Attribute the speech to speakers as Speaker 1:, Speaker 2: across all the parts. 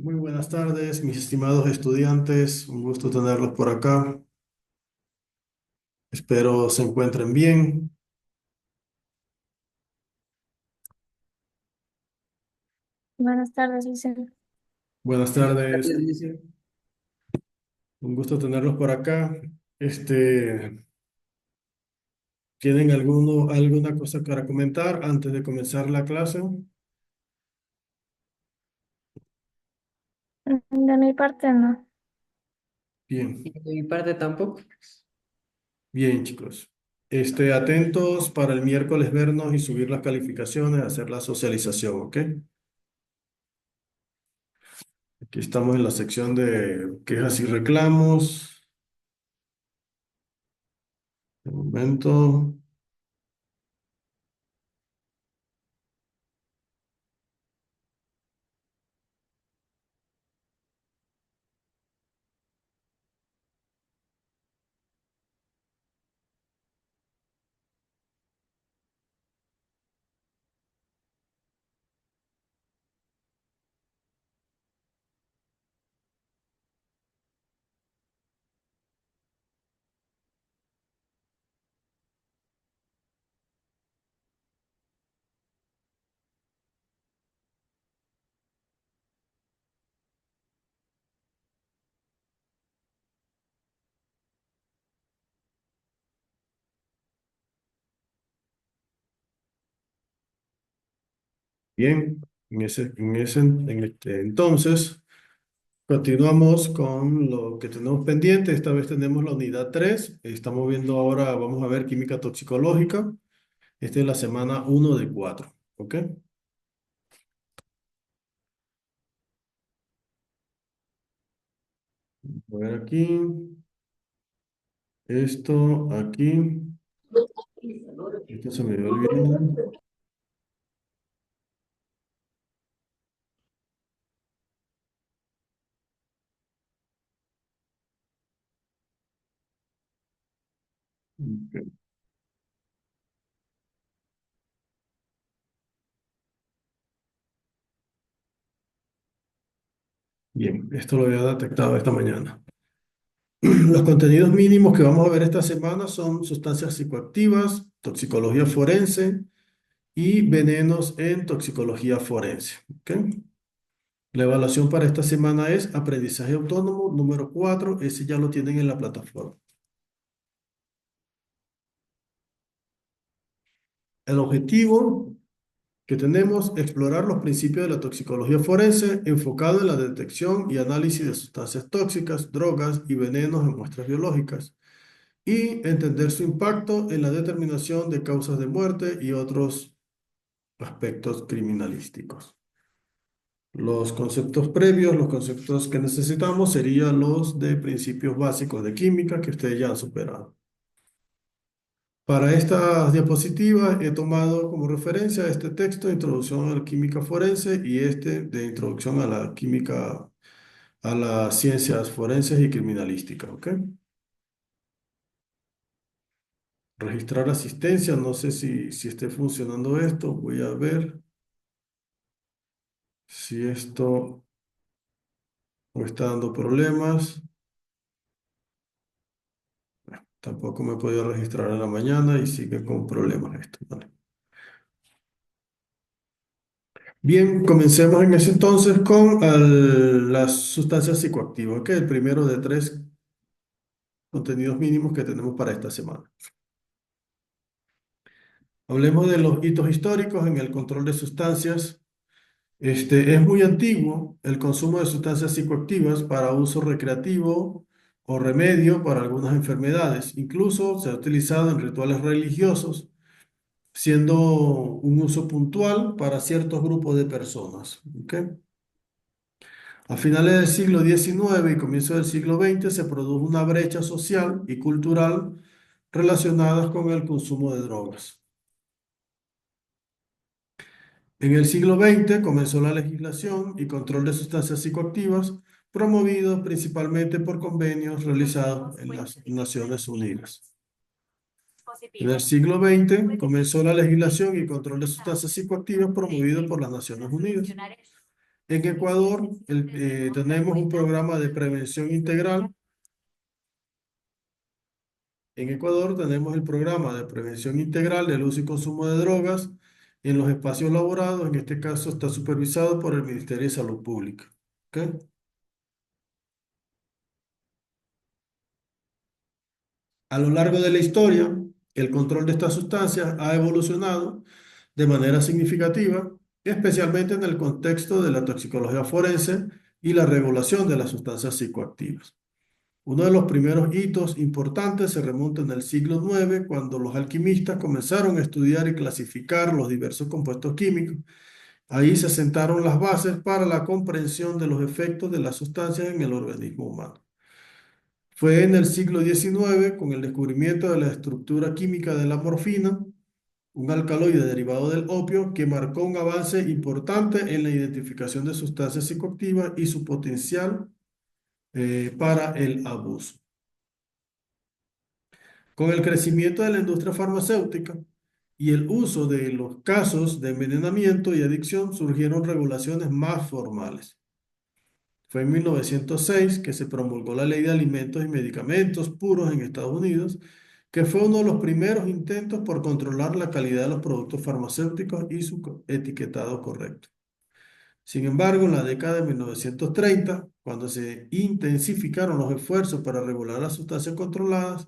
Speaker 1: Muy buenas tardes, mis estimados estudiantes. Un gusto tenerlos por acá. Espero se encuentren bien.
Speaker 2: Buenas tardes, licenciado.
Speaker 1: Buenas tardes. Un gusto tenerlos por acá. Este, ¿Tienen alguna cosa para comentar antes de comenzar la clase?
Speaker 2: De mi parte, no.
Speaker 1: Bien,
Speaker 3: Y de mi parte tampoco.
Speaker 1: bien, chicos. Atentos para el miércoles vernos y subir las calificaciones, hacer la socialización, ¿ok? Aquí estamos en la sección de quejas y reclamos. Un momento. Bien, entonces, continuamos con lo que tenemos pendiente. Esta vez tenemos la unidad 3. Estamos viendo ahora, vamos a ver química toxicológica. Esta es la semana 1 de 4. ¿Ok? A ver aquí, esto, aquí, esto se me había olvidado. Ok. Bien, esto lo había detectado esta mañana. Los contenidos mínimos que vamos a ver esta semana son sustancias psicoactivas, toxicología forense y venenos en toxicología forense. ¿Ok? La evaluación para esta semana es aprendizaje autónomo número 4. Ese ya lo tienen en la plataforma. El objetivo que tenemos es explorar los principios de la toxicología forense enfocado en la detección y análisis de sustancias tóxicas, drogas y venenos en muestras biológicas y entender su impacto en la determinación de causas de muerte y otros aspectos criminalísticos. Los conceptos previos, los conceptos que necesitamos serían los de principios básicos de química que ustedes ya han superado. Para estas diapositivas he tomado como referencia este texto, Introducción a la Química Forense, y este de Introducción a la Química, a las Ciencias Forenses y Criminalística, ¿ok? Registrar asistencia, no sé si esté funcionando esto, voy a ver si esto me está dando problemas. Tampoco me he podido registrar en la mañana y sigue con problemas esto, ¿vale? Bien, comencemos en ese entonces con las sustancias psicoactivas, que es el primero de 3 contenidos mínimos que tenemos para esta semana. Hablemos de los hitos históricos en el control de sustancias. Es muy antiguo el consumo de sustancias psicoactivas para uso recreativo o remedio para algunas enfermedades. Incluso se ha utilizado en rituales religiosos, siendo un uso puntual para ciertos grupos de personas. ¿Ok? A finales del siglo XIX y comienzo del siglo XX se produjo una brecha social y cultural relacionadas con el consumo de drogas. En el siglo XX comenzó la legislación y control de sustancias psicoactivas, promovidos principalmente por convenios realizados en las Naciones Unidas. En el siglo XX comenzó la legislación y control de sustancias psicoactivas promovido por las Naciones Unidas. En Ecuador tenemos un programa de prevención integral. En Ecuador tenemos el programa de prevención integral del uso y consumo de drogas en los espacios laborados. En este caso está supervisado por el Ministerio de Salud Pública. ¿Ok? A lo largo de la historia, el control de estas sustancias ha evolucionado de manera significativa, especialmente en el contexto de la toxicología forense y la regulación de las sustancias psicoactivas. Uno de los primeros hitos importantes se remonta en el siglo IX, cuando los alquimistas comenzaron a estudiar y clasificar los diversos compuestos químicos. Ahí se sentaron las bases para la comprensión de los efectos de las sustancias en el organismo humano. Fue en el siglo XIX, con el descubrimiento de la estructura química de la morfina, un alcaloide derivado del opio, que marcó un avance importante en la identificación de sustancias psicoactivas y su potencial para el abuso. Con el crecimiento de la industria farmacéutica y el uso de los casos de envenenamiento y adicción, surgieron regulaciones más formales. Fue en 1906 que se promulgó la Ley de Alimentos y Medicamentos Puros en Estados Unidos, que fue uno de los primeros intentos por controlar la calidad de los productos farmacéuticos y su etiquetado correcto. Sin embargo, en la década de 1930, cuando se intensificaron los esfuerzos para regular las sustancias controladas,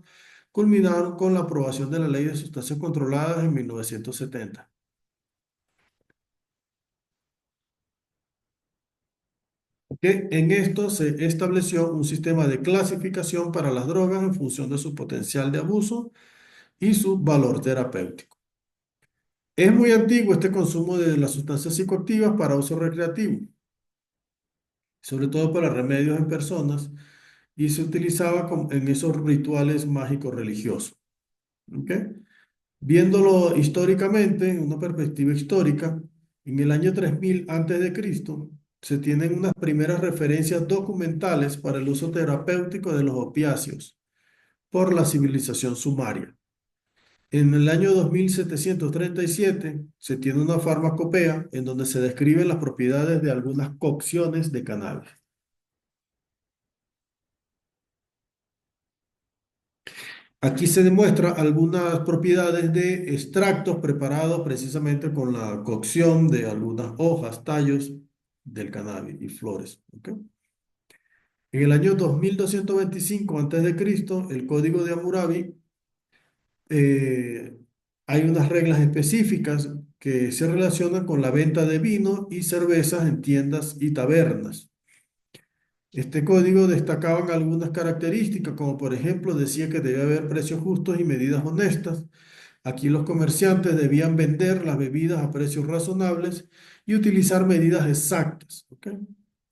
Speaker 1: culminaron con la aprobación de la Ley de Sustancias Controladas en 1970. Que en esto se estableció un sistema de clasificación para las drogas en función de su potencial de abuso y su valor terapéutico. Es muy antiguo este consumo de las sustancias psicoactivas para uso recreativo, sobre todo para remedios en personas, y se utilizaba en esos rituales mágicos religiosos. ¿Ok? Viéndolo históricamente, en una perspectiva histórica, en el año 3000 antes de Cristo, se tienen unas primeras referencias documentales para el uso terapéutico de los opiáceos por la civilización sumaria. En el año 2737 se tiene una farmacopea en donde se describen las propiedades de algunas cocciones de cannabis. Aquí se demuestra algunas propiedades de extractos preparados precisamente con la cocción de algunas hojas, tallos del cannabis y flores. ¿Ok? En el año 2225 a.C., el Código de Hammurabi, eh, hay unas reglas específicas que se relacionan con la venta de vino y cervezas en tiendas y tabernas. Este código destacaba algunas características, como por ejemplo decía que debía haber precios justos y medidas honestas. Aquí los comerciantes debían vender las bebidas a precios razonables y utilizar medidas exactas. ¿Ok?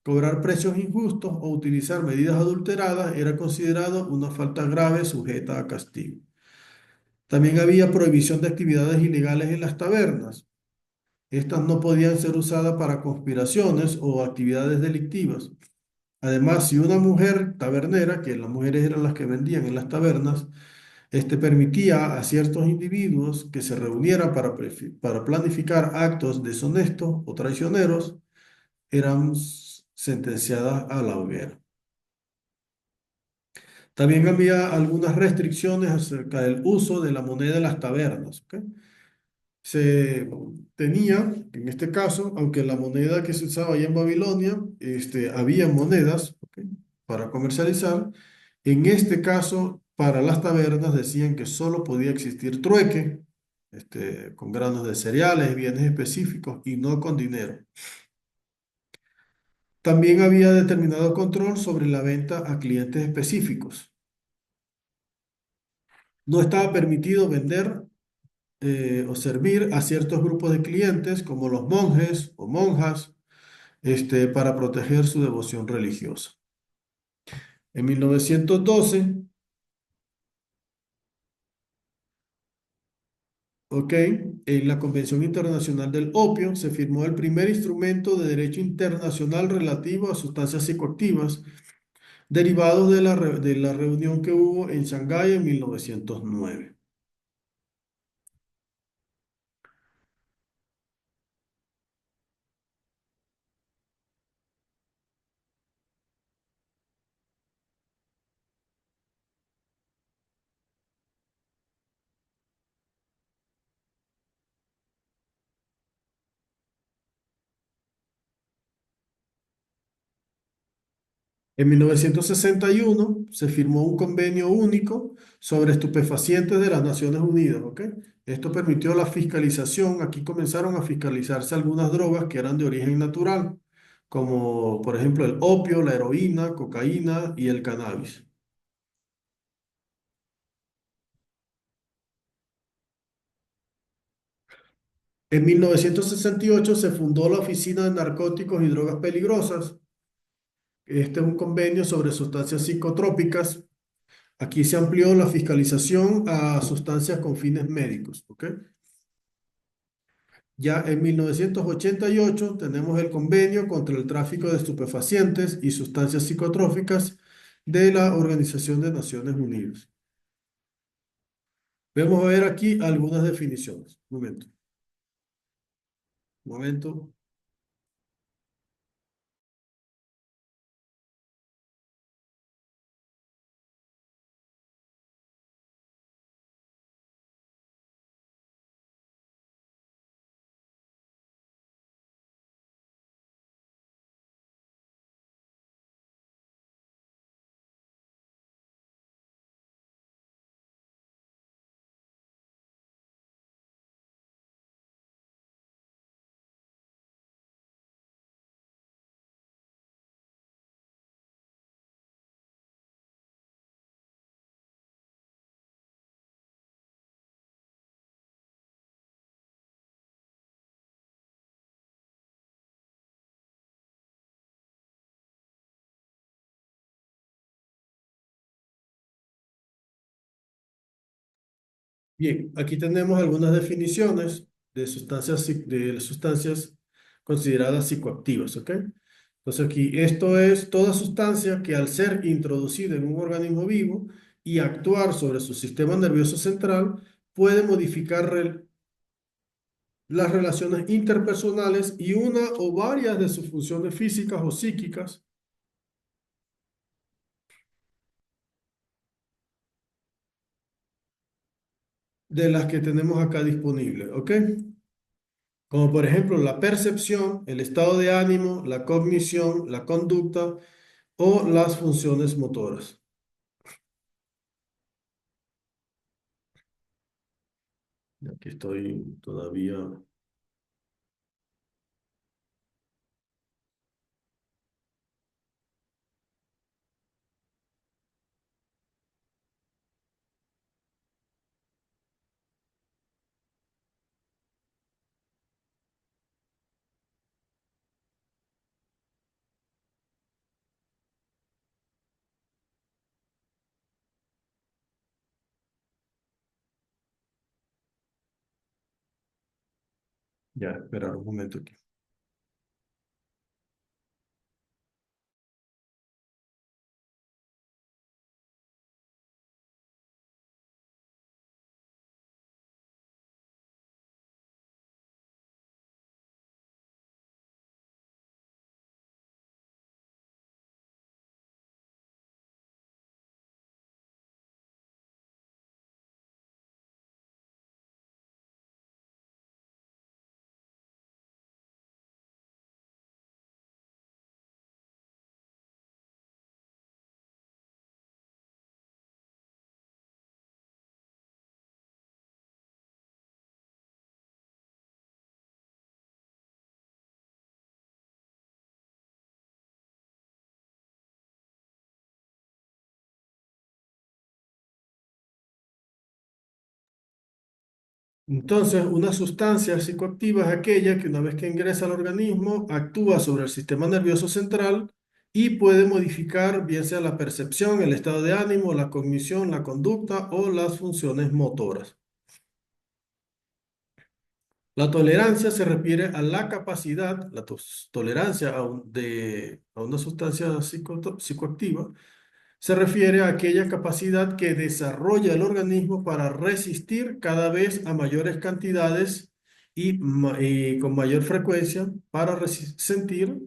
Speaker 1: Cobrar precios injustos o utilizar medidas adulteradas era considerado una falta grave sujeta a castigo. También había prohibición de actividades ilegales en las tabernas. Estas no podían ser usadas para conspiraciones o actividades delictivas. Además, si una mujer tabernera, que las mujeres eran las que vendían en las tabernas, permitía a ciertos individuos que se reunieran para planificar actos deshonestos o traicioneros, eran sentenciadas a la hoguera. También había algunas restricciones acerca del uso de la moneda en las tabernas. ¿Ok? Se tenía, en este caso, aunque la moneda que se usaba allá en Babilonia, había monedas, ¿ok?, para comercializar. En este caso, para las tabernas decían que solo podía existir trueque, con granos de cereales, bienes específicos y no con dinero. También había determinado control sobre la venta a clientes específicos. No estaba permitido vender o servir a ciertos grupos de clientes, como los monjes o monjas, para proteger su devoción religiosa. En 1912, ok, en la Convención Internacional del Opio se firmó el primer instrumento de derecho internacional relativo a sustancias psicoactivas, derivados de la reunión que hubo en Shanghái en 1909. En 1961 se firmó un convenio único sobre estupefacientes de las Naciones Unidas, ¿ok? Esto permitió la fiscalización. Aquí comenzaron a fiscalizarse algunas drogas que eran de origen natural, como por ejemplo el opio, la heroína, cocaína y el cannabis. En 1968 se fundó la Oficina de Narcóticos y Drogas Peligrosas. Este es un convenio sobre sustancias psicotrópicas. Aquí se amplió la fiscalización a sustancias con fines médicos, ¿ok? Ya en 1988 tenemos el convenio contra el tráfico de estupefacientes y sustancias psicotrópicas de la Organización de Naciones Unidas. Vamos a ver aquí algunas definiciones. Un momento. Un momento. Bien, aquí tenemos algunas definiciones de sustancias consideradas psicoactivas, ¿ok? Entonces aquí, esto es toda sustancia que al ser introducida en un organismo vivo y actuar sobre su sistema nervioso central, puede modificar las relaciones interpersonales y una o varias de sus funciones físicas o psíquicas de las que tenemos acá disponibles, ¿ok? Como por ejemplo la percepción, el estado de ánimo, la cognición, la conducta o las funciones motoras. Aquí estoy todavía. Ya, esperar un momento aquí. Entonces, una sustancia psicoactiva es aquella que una vez que ingresa al organismo actúa sobre el sistema nervioso central y puede modificar bien sea la percepción, el estado de ánimo, la cognición, la conducta o las funciones motoras. La tolerancia se refiere a la capacidad, tolerancia a una sustancia psicoactiva, se refiere a aquella capacidad que desarrolla el organismo para resistir cada vez a mayores cantidades y con mayor frecuencia para sentir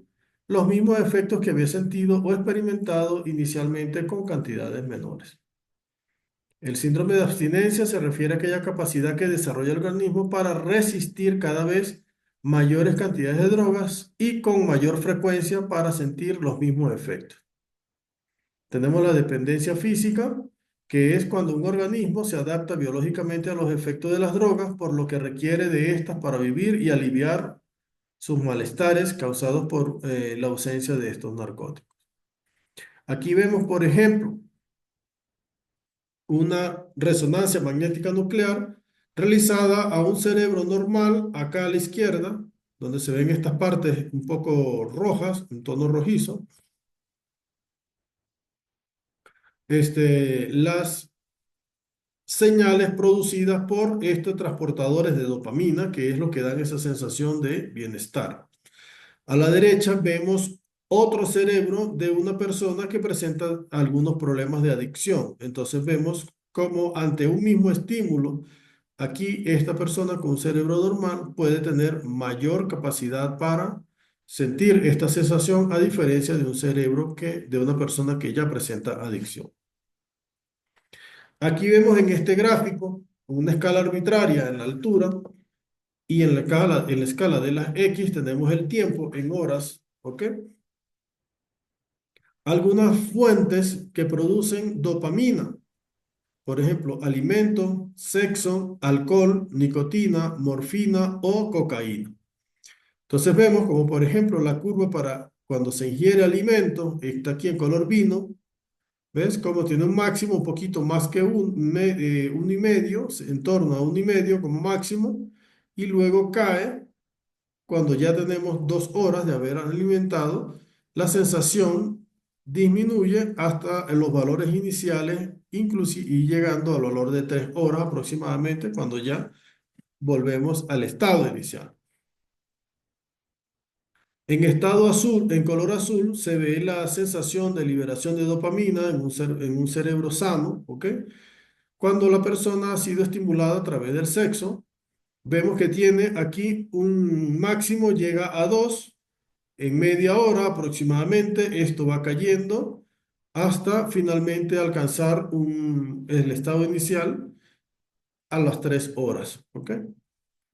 Speaker 1: los mismos efectos que había sentido o experimentado inicialmente con cantidades menores. El síndrome de abstinencia se refiere a aquella capacidad que desarrolla el organismo para resistir cada vez mayores cantidades de drogas y con mayor frecuencia para sentir los mismos efectos. Tenemos la dependencia física, que es cuando un organismo se adapta biológicamente a los efectos de las drogas, por lo que requiere de estas para vivir y aliviar sus malestares causados por la ausencia de estos narcóticos. Aquí vemos, por ejemplo, una resonancia magnética nuclear realizada a un cerebro normal, acá a la izquierda, donde se ven estas partes un poco rojas, en tono rojizo. Las señales producidas por estos transportadores de dopamina, que es lo que dan esa sensación de bienestar. A la derecha vemos otro cerebro de una persona que presenta algunos problemas de adicción. Entonces vemos cómo ante un mismo estímulo, aquí esta persona con un cerebro normal puede tener mayor capacidad para sentir esta sensación a diferencia de un cerebro de una persona que ya presenta adicción. Aquí vemos en este gráfico una escala arbitraria en la altura y en la escala de las X tenemos el tiempo en horas, ¿ok? Algunas fuentes que producen dopamina, por ejemplo, alimento, sexo, alcohol, nicotina, morfina o cocaína. Entonces vemos como, por ejemplo, la curva para cuando se ingiere alimento, está aquí en color vino. ¿Ves? Como tiene un máximo un poquito más que un y medio, en torno a un y medio como máximo, y luego cae cuando ya tenemos 2 horas de haber alimentado, la sensación disminuye hasta los valores iniciales, inclusive y llegando al valor de 3 horas aproximadamente, cuando ya volvemos al estado inicial. En estado azul, en color azul, se ve la sensación de liberación de dopamina en un cerebro sano, ¿ok? Cuando la persona ha sido estimulada a través del sexo, vemos que tiene aquí un máximo, llega a 2 en media hora aproximadamente. Esto va cayendo hasta finalmente alcanzar el estado inicial a las 3 horas, ¿ok?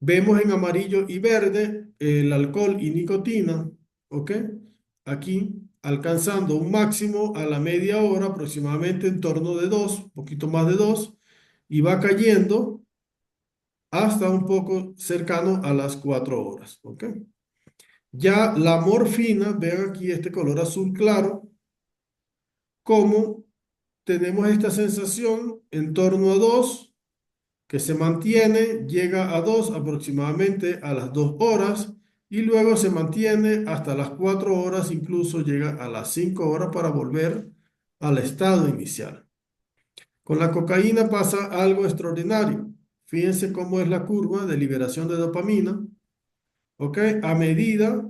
Speaker 1: Vemos en amarillo y verde el alcohol y nicotina, ¿ok? Aquí alcanzando un máximo a la media hora, aproximadamente en torno de 2, un poquito más de 2, y va cayendo hasta un poco cercano a las 4 horas, ¿ok? Ya la morfina, vean aquí este color azul claro, como tenemos esta sensación en torno a 2 que se mantiene, llega a 2 aproximadamente a las 2 horas y luego se mantiene hasta las 4 horas, incluso llega a las 5 horas para volver al estado inicial. Con la cocaína pasa algo extraordinario. Fíjense cómo es la curva de liberación de dopamina, ¿ok? A medida,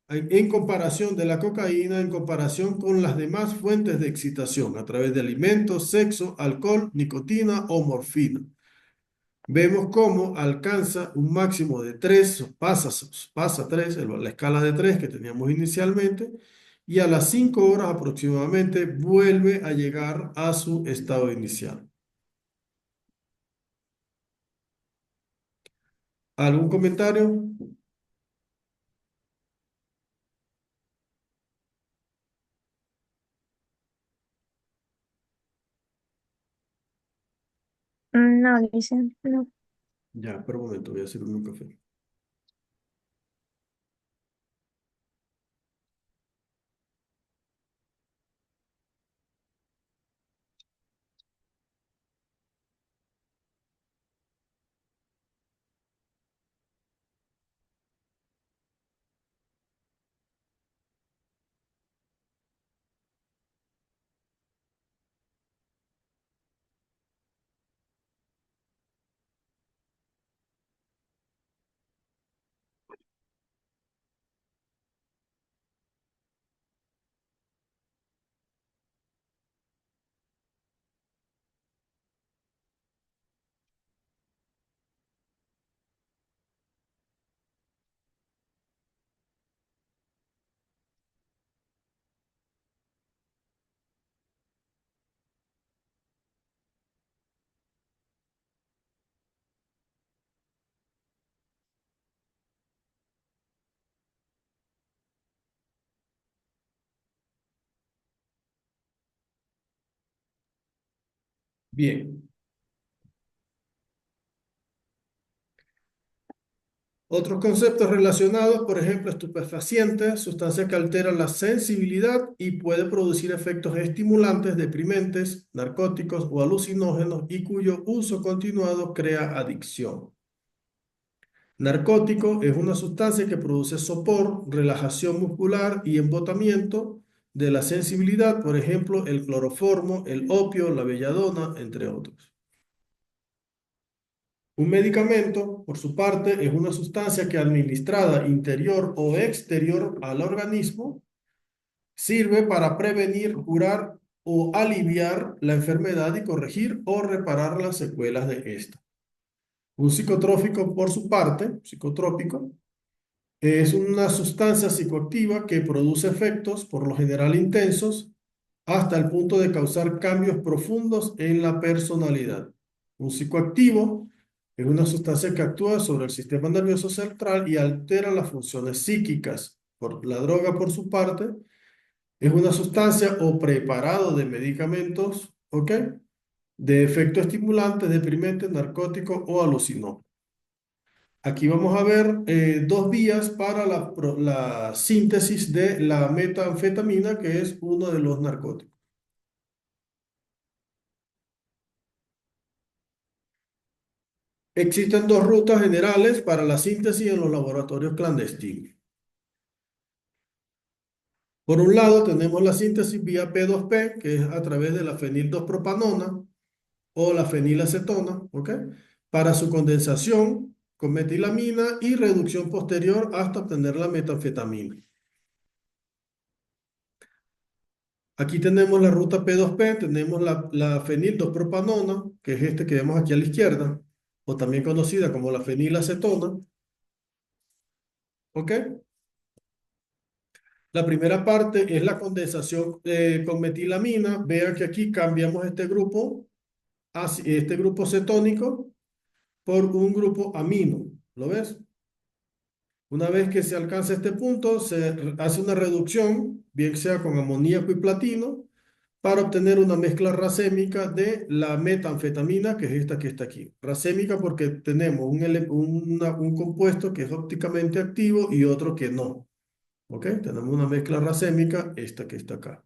Speaker 1: en comparación de la cocaína, en comparación con las demás fuentes de excitación, a través de alimentos, sexo, alcohol, nicotina o morfina. Vemos cómo alcanza un máximo de 3, pasa 3, la escala de 3 que teníamos inicialmente, y a las 5 horas aproximadamente vuelve a llegar a su estado inicial. ¿Algún comentario?
Speaker 2: No, dicen, no.
Speaker 1: Ya, espera un momento, voy a hacer un café. Bien. Otros conceptos relacionados, por ejemplo, estupefacientes, sustancia que altera la sensibilidad y puede producir efectos estimulantes, deprimentes, narcóticos o alucinógenos y cuyo uso continuado crea adicción. Narcótico es una sustancia que produce sopor, relajación muscular y embotamiento de la sensibilidad, por ejemplo, el cloroformo, el opio, la belladona, entre otros. Un medicamento, por su parte, es una sustancia que administrada interior o exterior al organismo sirve para prevenir, curar o aliviar la enfermedad y corregir o reparar las secuelas de esta. Un psicotrópico, por su parte, psicotrópico, es una sustancia psicoactiva que produce efectos, por lo general intensos, hasta el punto de causar cambios profundos en la personalidad. Un psicoactivo es una sustancia que actúa sobre el sistema nervioso central y altera las funciones psíquicas. La droga, por su parte, es una sustancia o preparado de medicamentos, ¿ok? De efecto estimulante, deprimente, narcótico o alucinógeno. Aquí vamos a ver dos vías para la síntesis de la metanfetamina, que es uno de los narcóticos. Existen dos rutas generales para la síntesis en los laboratorios clandestinos. Por un lado, tenemos la síntesis vía P2P, que es a través de la fenil 2-propanona o la fenilacetona, ¿ok? Para su condensación con metilamina y reducción posterior hasta obtener la metanfetamina. Aquí tenemos la ruta P2P, tenemos la fenil 2-propanona, que es este que vemos aquí a la izquierda, o también conocida como la fenilacetona, ¿ok? La primera parte es la condensación con metilamina. Vean que aquí cambiamos este grupo cetónico por un grupo amino. ¿Lo ves? Una vez que se alcanza este punto, se hace una reducción, bien sea con amoníaco y platino, para obtener una mezcla racémica de la metanfetamina, que es esta que está aquí. Racémica porque tenemos un compuesto que es ópticamente activo y otro que no. ¿Ok? Tenemos una mezcla racémica, esta que está acá.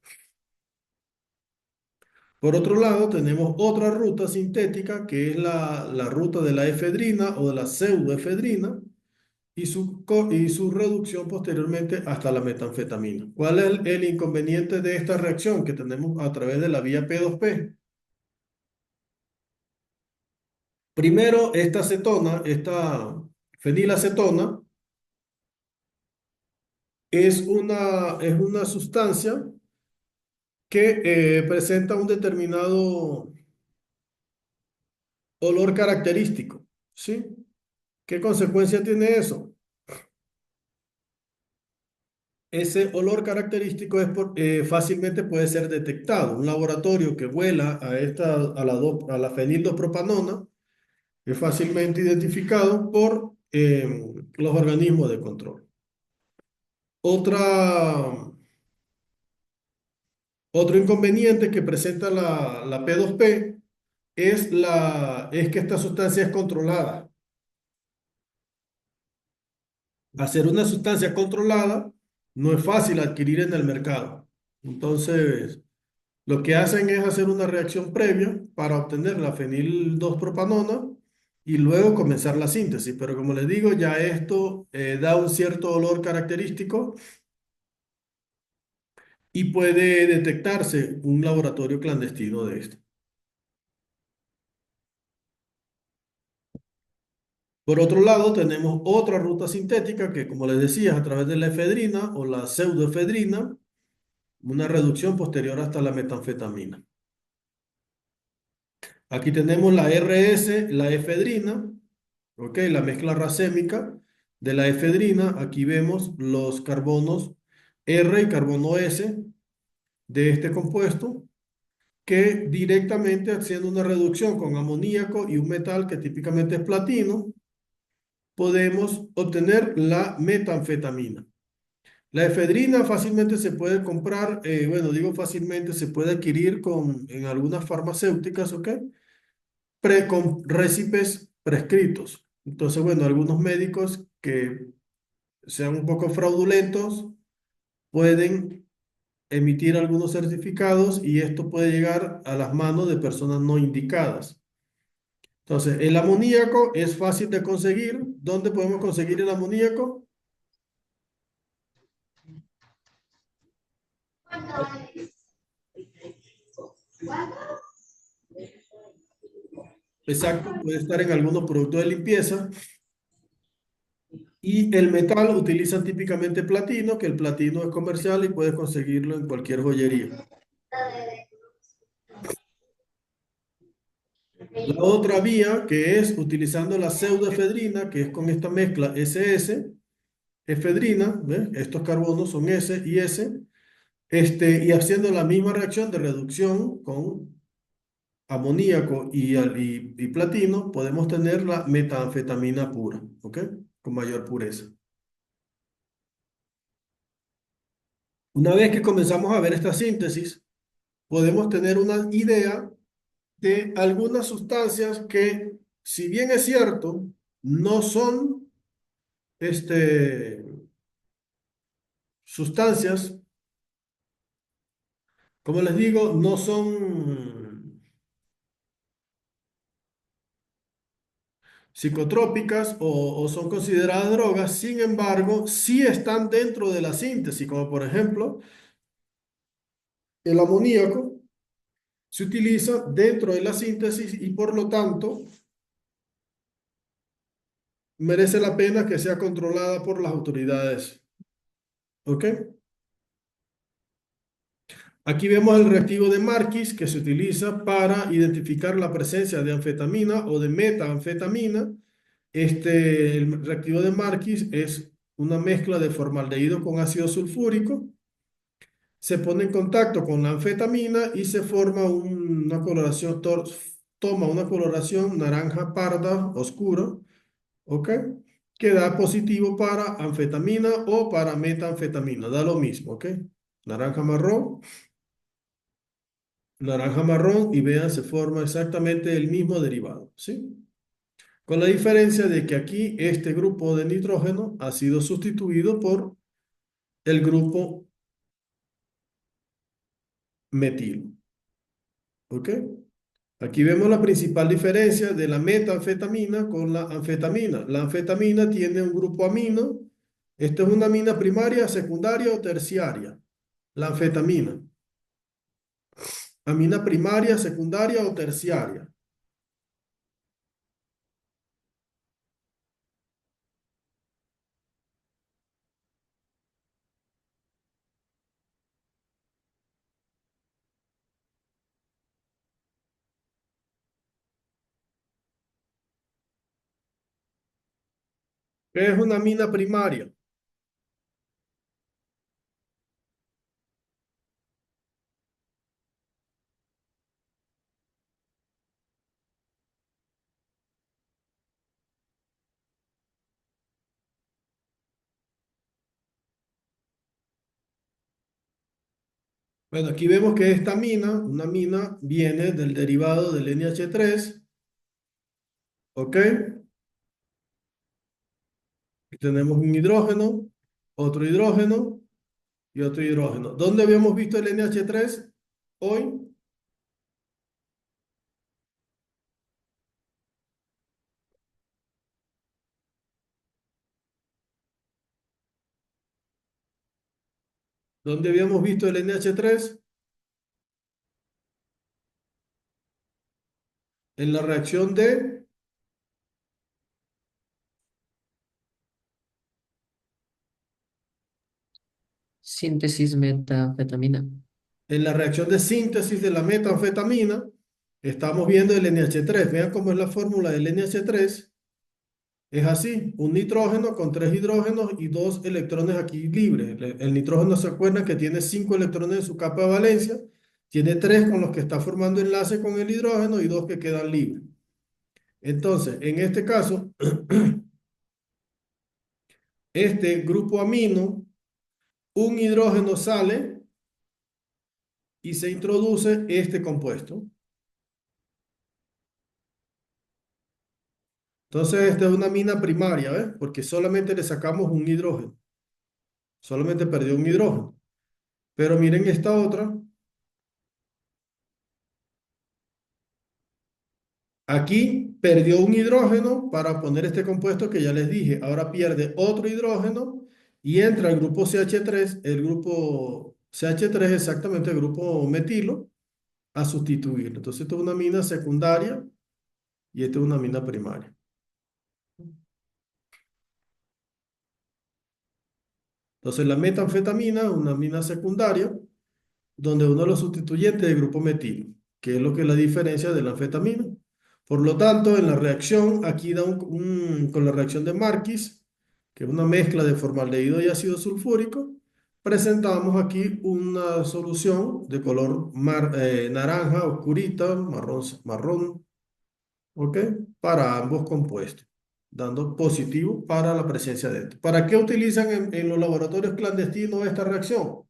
Speaker 1: Por otro lado, tenemos otra ruta sintética, que es la ruta de la efedrina o de la pseudoefedrina, y su reducción posteriormente hasta la metanfetamina. ¿Cuál es el inconveniente de esta reacción que tenemos a través de la vía P2P? Primero, esta acetona, esta fenilacetona, es una sustancia que presenta un determinado olor característico, ¿sí? ¿Qué consecuencia tiene eso? Ese olor característico fácilmente puede ser detectado. Un laboratorio que huela a la fenildopropanona es fácilmente identificado por los organismos de control. Otra, Otro inconveniente que presenta la P2P es que esta sustancia es controlada. Al ser una sustancia controlada, no es fácil adquirir en el mercado. Entonces, lo que hacen es hacer una reacción previa para obtener la fenil 2-propanona y luego comenzar la síntesis. Pero como les digo, ya esto da un cierto olor característico y puede detectarse un laboratorio clandestino de esto. Por otro lado, tenemos otra ruta sintética que, como les decía, es a través de la efedrina o la pseudoefedrina, una reducción posterior hasta la metanfetamina. Aquí tenemos la RS, la efedrina, ¿ok? La mezcla racémica de la efedrina. Aquí vemos los carbonos R y carbono S de este compuesto, que directamente haciendo una reducción con amoníaco y un metal que típicamente es platino, podemos obtener la metanfetamina. La efedrina fácilmente se puede comprar, bueno, digo fácilmente, se puede adquirir en algunas farmacéuticas, ¿ok? con récipes prescritos. Entonces, bueno, algunos médicos que sean un poco fraudulentos pueden emitir algunos certificados y esto puede llegar a las manos de personas no indicadas. Entonces, el amoníaco es fácil de conseguir. ¿Dónde podemos conseguir el amoníaco? Exacto, puede estar en algunos productos de limpieza. Y el metal utilizan típicamente platino, que el platino es comercial y puedes conseguirlo en cualquier joyería. La otra vía, que es utilizando la pseudoefedrina, que es con esta mezcla SS, efedrina, ¿ves? Estos carbonos son S y S, y haciendo la misma reacción de reducción con amoníaco y platino, podemos tener la metanfetamina pura, ¿ok? Con mayor pureza. Una vez que comenzamos a ver esta síntesis, podemos tener una idea de algunas sustancias que, si bien es cierto, no son sustancias, como les digo, no son psicotrópicas o son consideradas drogas, sin embargo, sí están dentro de la síntesis, como por ejemplo el amoníaco se utiliza dentro de la síntesis y por lo tanto merece la pena que sea controlada por las autoridades. ¿Ok? Aquí vemos el reactivo de Marquis que se utiliza para identificar la presencia de anfetamina o de metanfetamina. El reactivo de Marquis es una mezcla de formaldehído con ácido sulfúrico. Se pone en contacto con la anfetamina y se forma una coloración, toma una coloración naranja parda oscura, ¿ok? Que da positivo para anfetamina o para metanfetamina, da lo mismo, ¿ok? Naranja marrón, naranja marrón y vean, se forma exactamente el mismo derivado, ¿sí? Con la diferencia de que aquí este grupo de nitrógeno ha sido sustituido por el grupo metilo, ¿ok? Aquí vemos la principal diferencia de la metanfetamina con la anfetamina. La anfetamina tiene un grupo amino. Esto es una amina primaria, secundaria o terciaria. La anfetamina. Amina primaria, secundaria o terciaria. ¿Qué es una amina primaria? Bueno, aquí vemos que esta amina, una amina, viene del derivado del NH3, ¿ok? Y tenemos un hidrógeno, otro hidrógeno y otro hidrógeno. ¿Dónde habíamos visto el NH3 hoy? ¿Dónde habíamos visto el NH3? En la reacción
Speaker 3: Síntesis metanfetamina.
Speaker 1: en la reacción de síntesis de la metanfetamina, estamos viendo el NH3. Vean cómo es la fórmula del NH3. Es así, un nitrógeno con tres hidrógenos y dos electrones aquí libres. El nitrógeno, se acuerdan que tiene cinco electrones en su capa de valencia, tiene tres con los que está formando enlace con el hidrógeno y dos que quedan libres. Entonces, en este caso, este grupo amino, un hidrógeno sale y se introduce este compuesto. Entonces, esta es una mina primaria, ¿ves? Porque solamente le sacamos un hidrógeno. Solamente perdió un hidrógeno. Pero miren esta otra. Aquí perdió un hidrógeno para poner este compuesto que ya les dije. Ahora pierde otro hidrógeno y entra el grupo CH3, el grupo CH3 exactamente el grupo metilo, a sustituirlo. Entonces, esto es una mina secundaria y esta es una mina primaria. Entonces, la metanfetamina es una mina secundaria donde uno de los sustituyentes del grupo metilo, que es lo que es la diferencia de la anfetamina. Por lo tanto, en la reacción, aquí da con la reacción de Marquis, que es una mezcla de formaldehído y ácido sulfúrico, presentamos aquí una solución de color naranja oscurita, marrón, ¿ok? Para ambos compuestos, dando positivo para la presencia de esto. ¿Para qué utilizan en los laboratorios clandestinos esta reacción?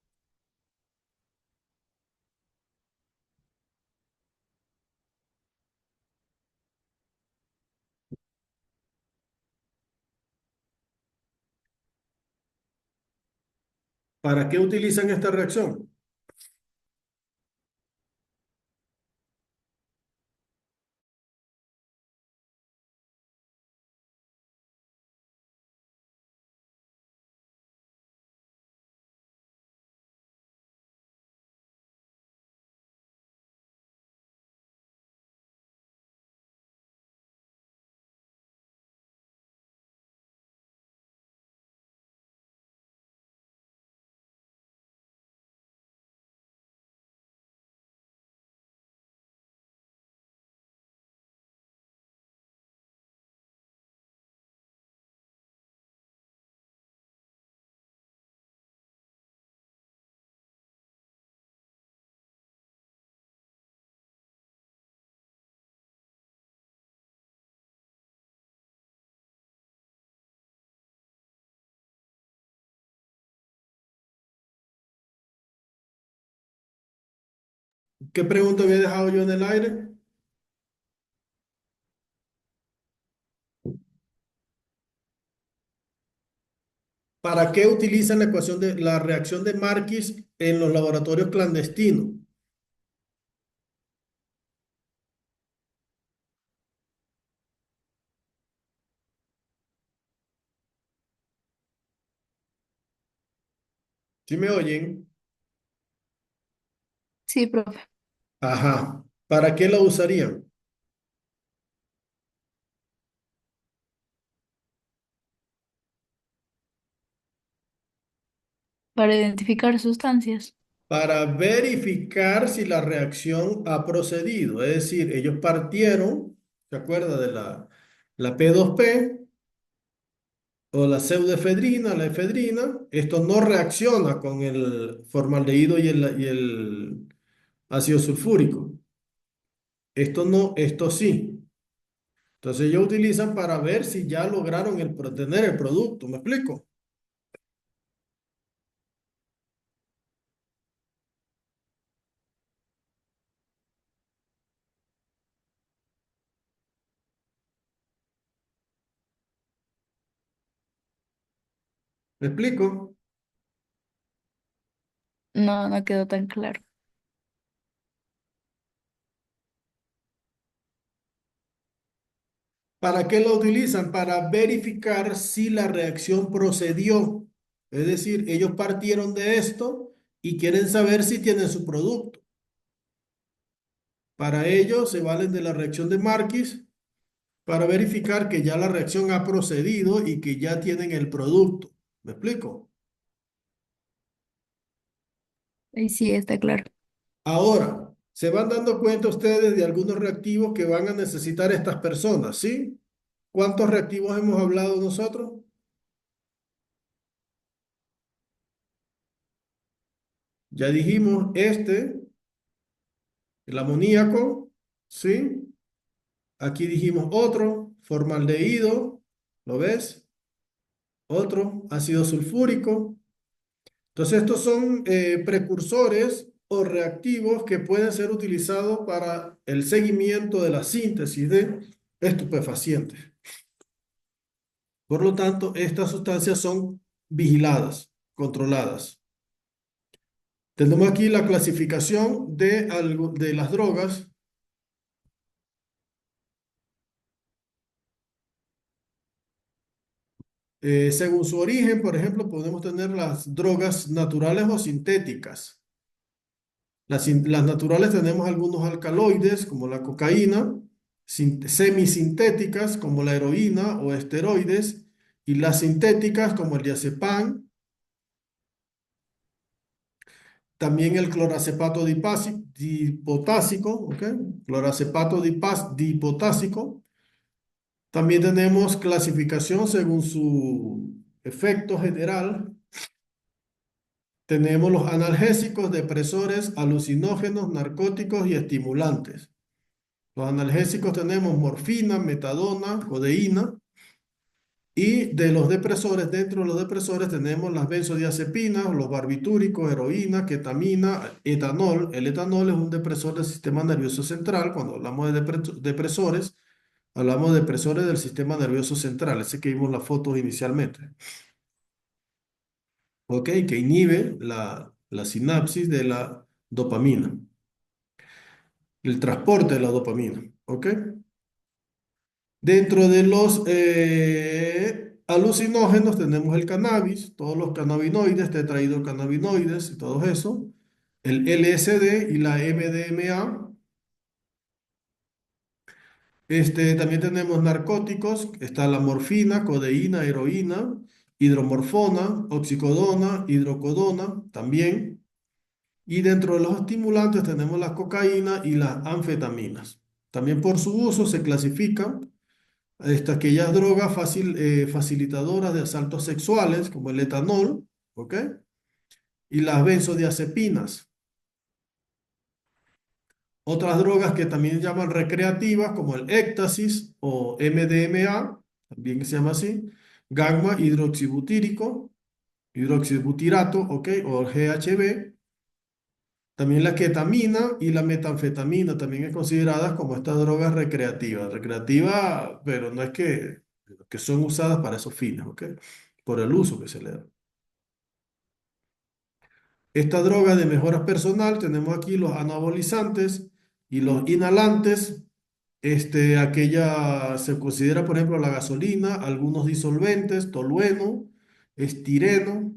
Speaker 1: ¿Para qué utilizan esta reacción? ¿Qué pregunta había dejado yo en el aire? ¿Para qué utilizan la ecuación de la reacción de Marquis en los laboratorios clandestinos? ¿Sí me oyen?
Speaker 4: Sí, profe.
Speaker 1: Ajá. ¿Para qué la usarían?
Speaker 4: Para identificar sustancias.
Speaker 1: Para verificar si la reacción ha procedido. Es decir, ellos partieron, ¿se acuerda de la P2P o la pseudoefedrina, la efedrina? Esto no reacciona con el formaldehído y el ácido sulfúrico. Esto no, esto sí. Entonces ellos utilizan para ver si ya lograron tener el producto. ¿Me explico? ¿Me explico?
Speaker 4: No, no quedó tan claro.
Speaker 1: ¿Para qué lo utilizan? Para verificar si la reacción procedió. Es decir, ellos partieron de esto y quieren saber si tienen su producto. Para ello se valen de la reacción de Marquis para verificar que ya la reacción ha procedido y que ya tienen el producto. ¿Me explico?
Speaker 4: Ahí sí está claro.
Speaker 1: Ahora, se van dando cuenta ustedes de algunos reactivos que van a necesitar estas personas, ¿sí? ¿Cuántos reactivos hemos hablado nosotros? Ya dijimos el amoníaco, ¿sí? Aquí dijimos otro, formaldehído, ¿lo ves? Otro, ácido sulfúrico. Entonces, estos son precursores o reactivos que pueden ser utilizados para el seguimiento de la síntesis de estupefacientes. Por lo tanto, estas sustancias son vigiladas, controladas. Tenemos aquí la clasificación de las drogas. Según su origen, por ejemplo, podemos tener las drogas naturales o sintéticas. Las naturales tenemos algunos alcaloides, como la cocaína, semisintéticas, como la heroína o esteroides, y las sintéticas, como el diazepam, también el clorazepato dipotásico, ¿ok? Clorazepato dipotásico. También tenemos clasificación según su efecto general. Tenemos los analgésicos, depresores, alucinógenos, narcóticos y estimulantes. Los analgésicos tenemos morfina, metadona, codeína. Y de los depresores, dentro de los depresores tenemos las benzodiazepinas, los barbitúricos, heroína, ketamina, etanol. El etanol es un depresor del sistema nervioso central. Cuando hablamos de depresores, hablamos de depresores del sistema nervioso central. Ese que vimos las fotos inicialmente. ¿Ok? Que inhibe la sinapsis de la dopamina, el transporte de la dopamina. ¿Ok? Dentro de los alucinógenos tenemos el cannabis, todos los cannabinoides, tetrahidrocannabinoides y todo eso, el LSD y la MDMA. También tenemos narcóticos, está la morfina, codeína, heroína, hidromorfona, oxicodona, hidrocodona también. Y dentro de los estimulantes tenemos la cocaína y las anfetaminas. También por su uso se clasifican aquellas drogas facilitadoras de asaltos sexuales, como el etanol, ¿ok? Y las benzodiazepinas. Otras drogas que también llaman recreativas, como el éxtasis o MDMA, también se llama así, gamma hidroxibutírico, hidroxibutirato, ¿ok? O GHB. También la ketamina y la metanfetamina también es consideradas como estas drogas recreativas. Recreativas, pero no es que son usadas para esos fines, ¿ok? Por el uso que se le da. Esta droga de mejora personal, tenemos aquí los anabolizantes y los inhalantes. Aquella se considera, por ejemplo, la gasolina, algunos disolventes, tolueno, estireno,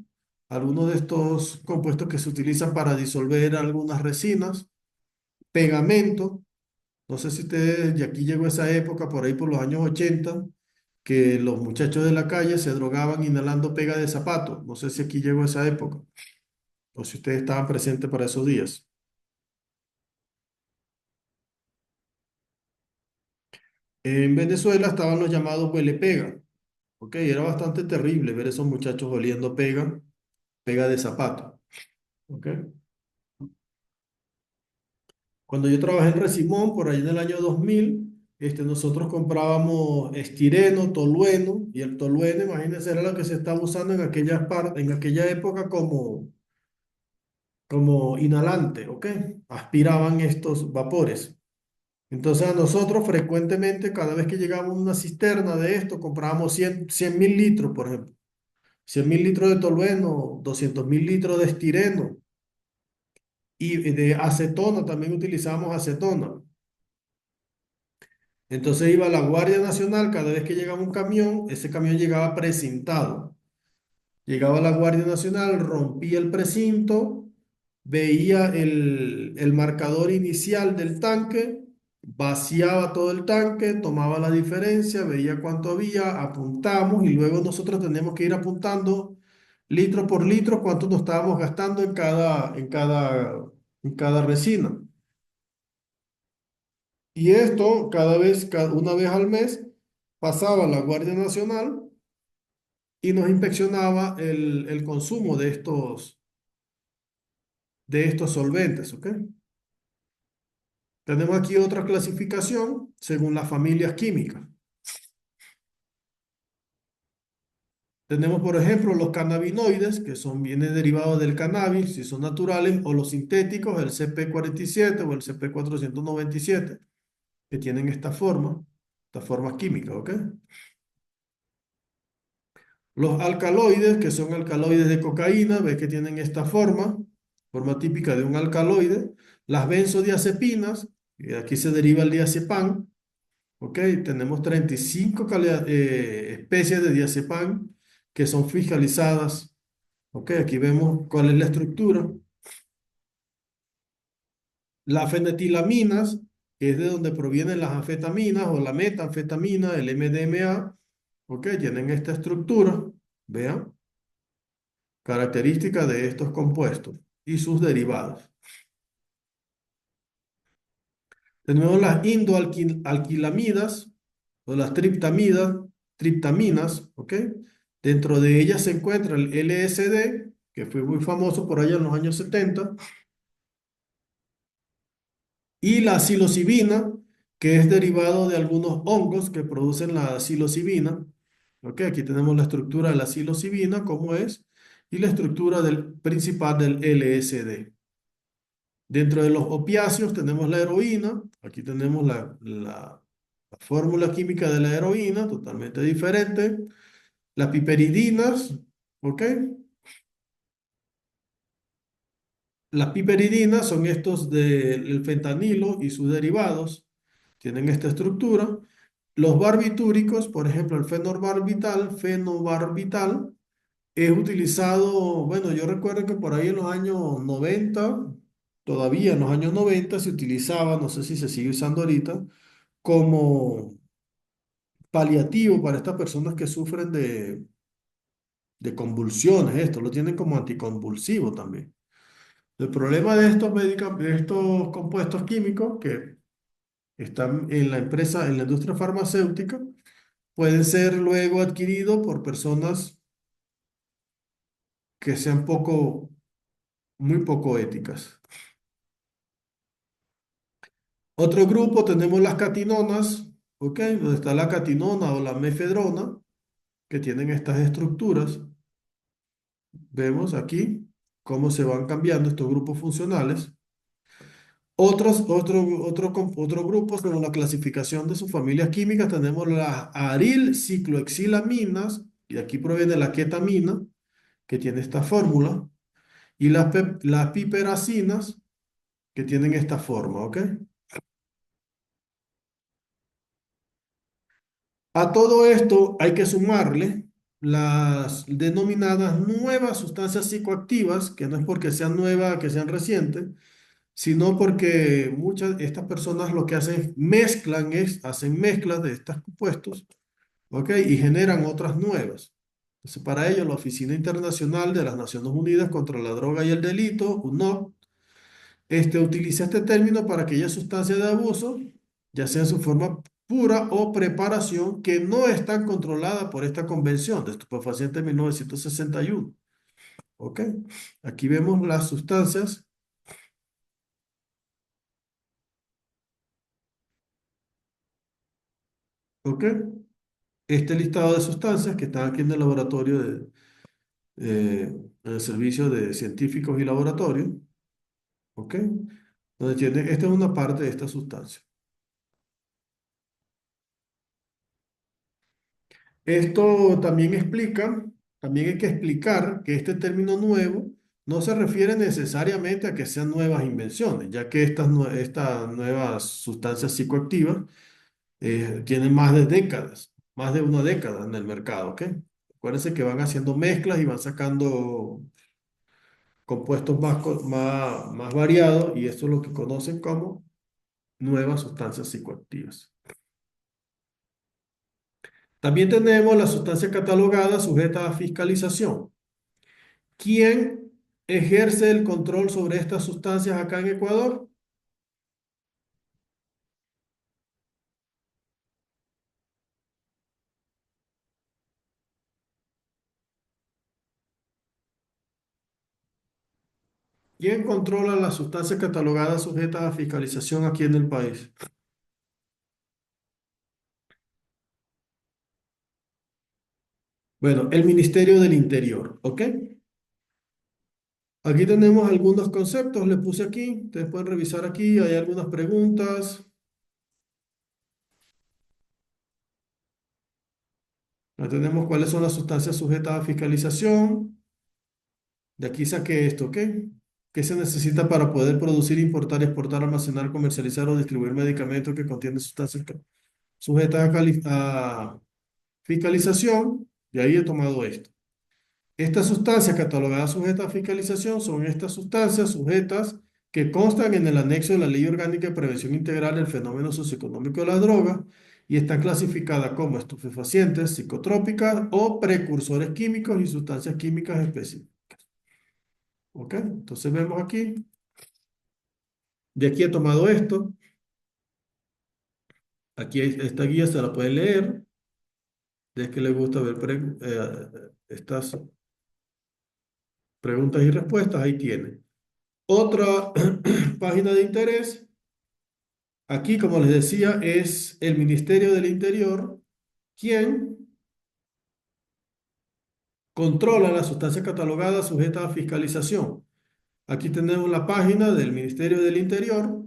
Speaker 1: algunos de estos compuestos que se utilizan para disolver algunas resinas, pegamento. No sé si ustedes, y aquí llegó esa época, por ahí por los años 80 que los muchachos de la calle se drogaban inhalando pega de zapato. No sé si aquí llegó esa época o si ustedes estaban presentes para esos días. En Venezuela estaban los llamados huele pega. Ok, era bastante terrible ver esos muchachos oliendo pega de zapato. Ok. Cuando yo trabajé en Recimón, por ahí en el año 2000, nosotros comprábamos estireno, tolueno, y el tolueno, imagínense, era lo que se estaba usando en aquella época como inhalante, ¿ok? Aspiraban estos vapores. Entonces a nosotros frecuentemente, cada vez que llegábamos a una cisterna de esto, comprábamos 100.000 litros, por ejemplo. 100.000 litros de tolueno, 200.000 litros de estireno y de acetona, también utilizábamos acetona. Entonces iba la Guardia Nacional, cada vez que llegaba un camión, ese camión llegaba precintado. Llegaba la Guardia Nacional, rompía el precinto, veía el marcador inicial del tanque, vaciaba todo el tanque, tomaba la diferencia, veía cuánto había, apuntamos y luego nosotros tenemos que ir apuntando litro por litro cuánto nos estábamos gastando en cada resina. Y esto una vez al mes, pasaba la Guardia Nacional y nos inspeccionaba el consumo de estos solventes, ¿ok? Tenemos aquí otra clasificación según las familias químicas. Tenemos, por ejemplo, los cannabinoides, que vienen derivados del cannabis, si son naturales, o los sintéticos, el CP47 o el CP497, que tienen esta forma, estas formas químicas, ¿ok? Los alcaloides, que son alcaloides de cocaína, ves que tienen esta forma típica de un alcaloide. Las benzodiazepinas, y de aquí se deriva el diazepam. ¿Ok? Tenemos 35 especies de diazepam que son fiscalizadas. ¿Ok? Aquí vemos cuál es la estructura. Las fenetilaminas, que es de donde provienen las anfetaminas o la metanfetamina, el MDMA, ¿ok? Tienen esta estructura, vean, característica de estos compuestos y sus derivados. Tenemos las indoalquilamidas o las triptaminas, ¿ok? Dentro de ellas se encuentra el LSD, que fue muy famoso por allá en los años 70, y la psilocibina, que es derivado de algunos hongos que producen la psilocibina. ¿Ok? Aquí tenemos la estructura de la psilocibina, cómo es, y la estructura principal del LSD. Dentro de los opiáceos tenemos la heroína. Aquí tenemos la fórmula química de la heroína, totalmente diferente. Las piperidinas, ¿ok? Las piperidinas son estos del fentanilo y sus derivados. Tienen esta estructura. Los barbitúricos, por ejemplo, el fenobarbital, es utilizado, bueno, yo recuerdo que por ahí en los años 90, todavía en los años 90 se utilizaba, no sé si se sigue usando ahorita, como paliativo para estas personas que sufren de convulsiones. Esto lo tienen como anticonvulsivo también. El problema de de estos compuestos químicos que están en la empresa, en la industria farmacéutica, pueden ser luego adquiridos por personas que sean muy poco éticas. Otro grupo tenemos las catinonas, ¿ok? Donde está la catinona o la mefedrona, que tienen estas estructuras. Vemos aquí cómo se van cambiando estos grupos funcionales. Otro grupo, según la clasificación de sus familias químicas, tenemos las aril ciclohexilaminas, y de aquí proviene la ketamina, que tiene esta fórmula, y las piperacinas, que tienen esta forma, ¿ok? A todo esto hay que sumarle las denominadas nuevas sustancias psicoactivas, que no es porque sean nuevas, que sean recientes, sino porque muchas de estas personas lo que hacen es hacen mezclas de estos compuestos, ¿ok? Y generan otras nuevas. Entonces, para ello, la Oficina Internacional de las Naciones Unidas contra la Droga y el Delito, UNOC, utiliza este término para aquellas sustancias de abuso, ya sea en su forma pura o preparación, que no están controladas por esta Convención de Estupefacientes de 1961. ¿Ok? Aquí vemos las sustancias. ¿Ok? Este listado de sustancias que están aquí en el laboratorio en el servicio de científicos y laboratorios. ¿Ok? Donde tiene, esta es una parte de esta sustancia. Esto también hay que explicar que este término nuevo no se refiere necesariamente a que sean nuevas invenciones, ya que estas nuevas sustancias psicoactivas tienen más de una década en el mercado, ¿ok? Acuérdense que van haciendo mezclas y van sacando compuestos más variados y esto es lo que conocen como nuevas sustancias psicoactivas. También tenemos las sustancias catalogadas sujetas a fiscalización. ¿Quién ejerce el control sobre estas sustancias acá en Ecuador? ¿Quién controla las sustancias catalogadas sujetas a fiscalización aquí en el país? Bueno, el Ministerio del Interior, ¿ok? Aquí tenemos algunos conceptos, les puse aquí, ustedes pueden revisar aquí, hay algunas preguntas. Ya tenemos cuáles son las sustancias sujetas a fiscalización. De aquí saqué esto, ¿ok? ¿Qué se necesita para poder producir, importar, exportar, almacenar, comercializar o distribuir medicamentos que contienen sustancias sujetas a fiscalización? De ahí he tomado esto. Estas sustancias catalogadas sujetas a fiscalización son estas sustancias sujetas que constan en el anexo de la Ley Orgánica de Prevención Integral del Fenómeno Socioeconómico de las Drogas y están clasificadas como estupefacientes, psicotrópicas o precursores químicos y sustancias químicas específicas. ¿Ok? Entonces vemos aquí. De aquí he tomado esto. Aquí esta guía se la pueden leer. Es que les gusta ver estas preguntas y respuestas, ahí tienen. Otra página de interés, aquí como les decía, es el Ministerio del Interior quien controla las sustancias catalogadas sujetas a fiscalización. Aquí tenemos la página del Ministerio del Interior.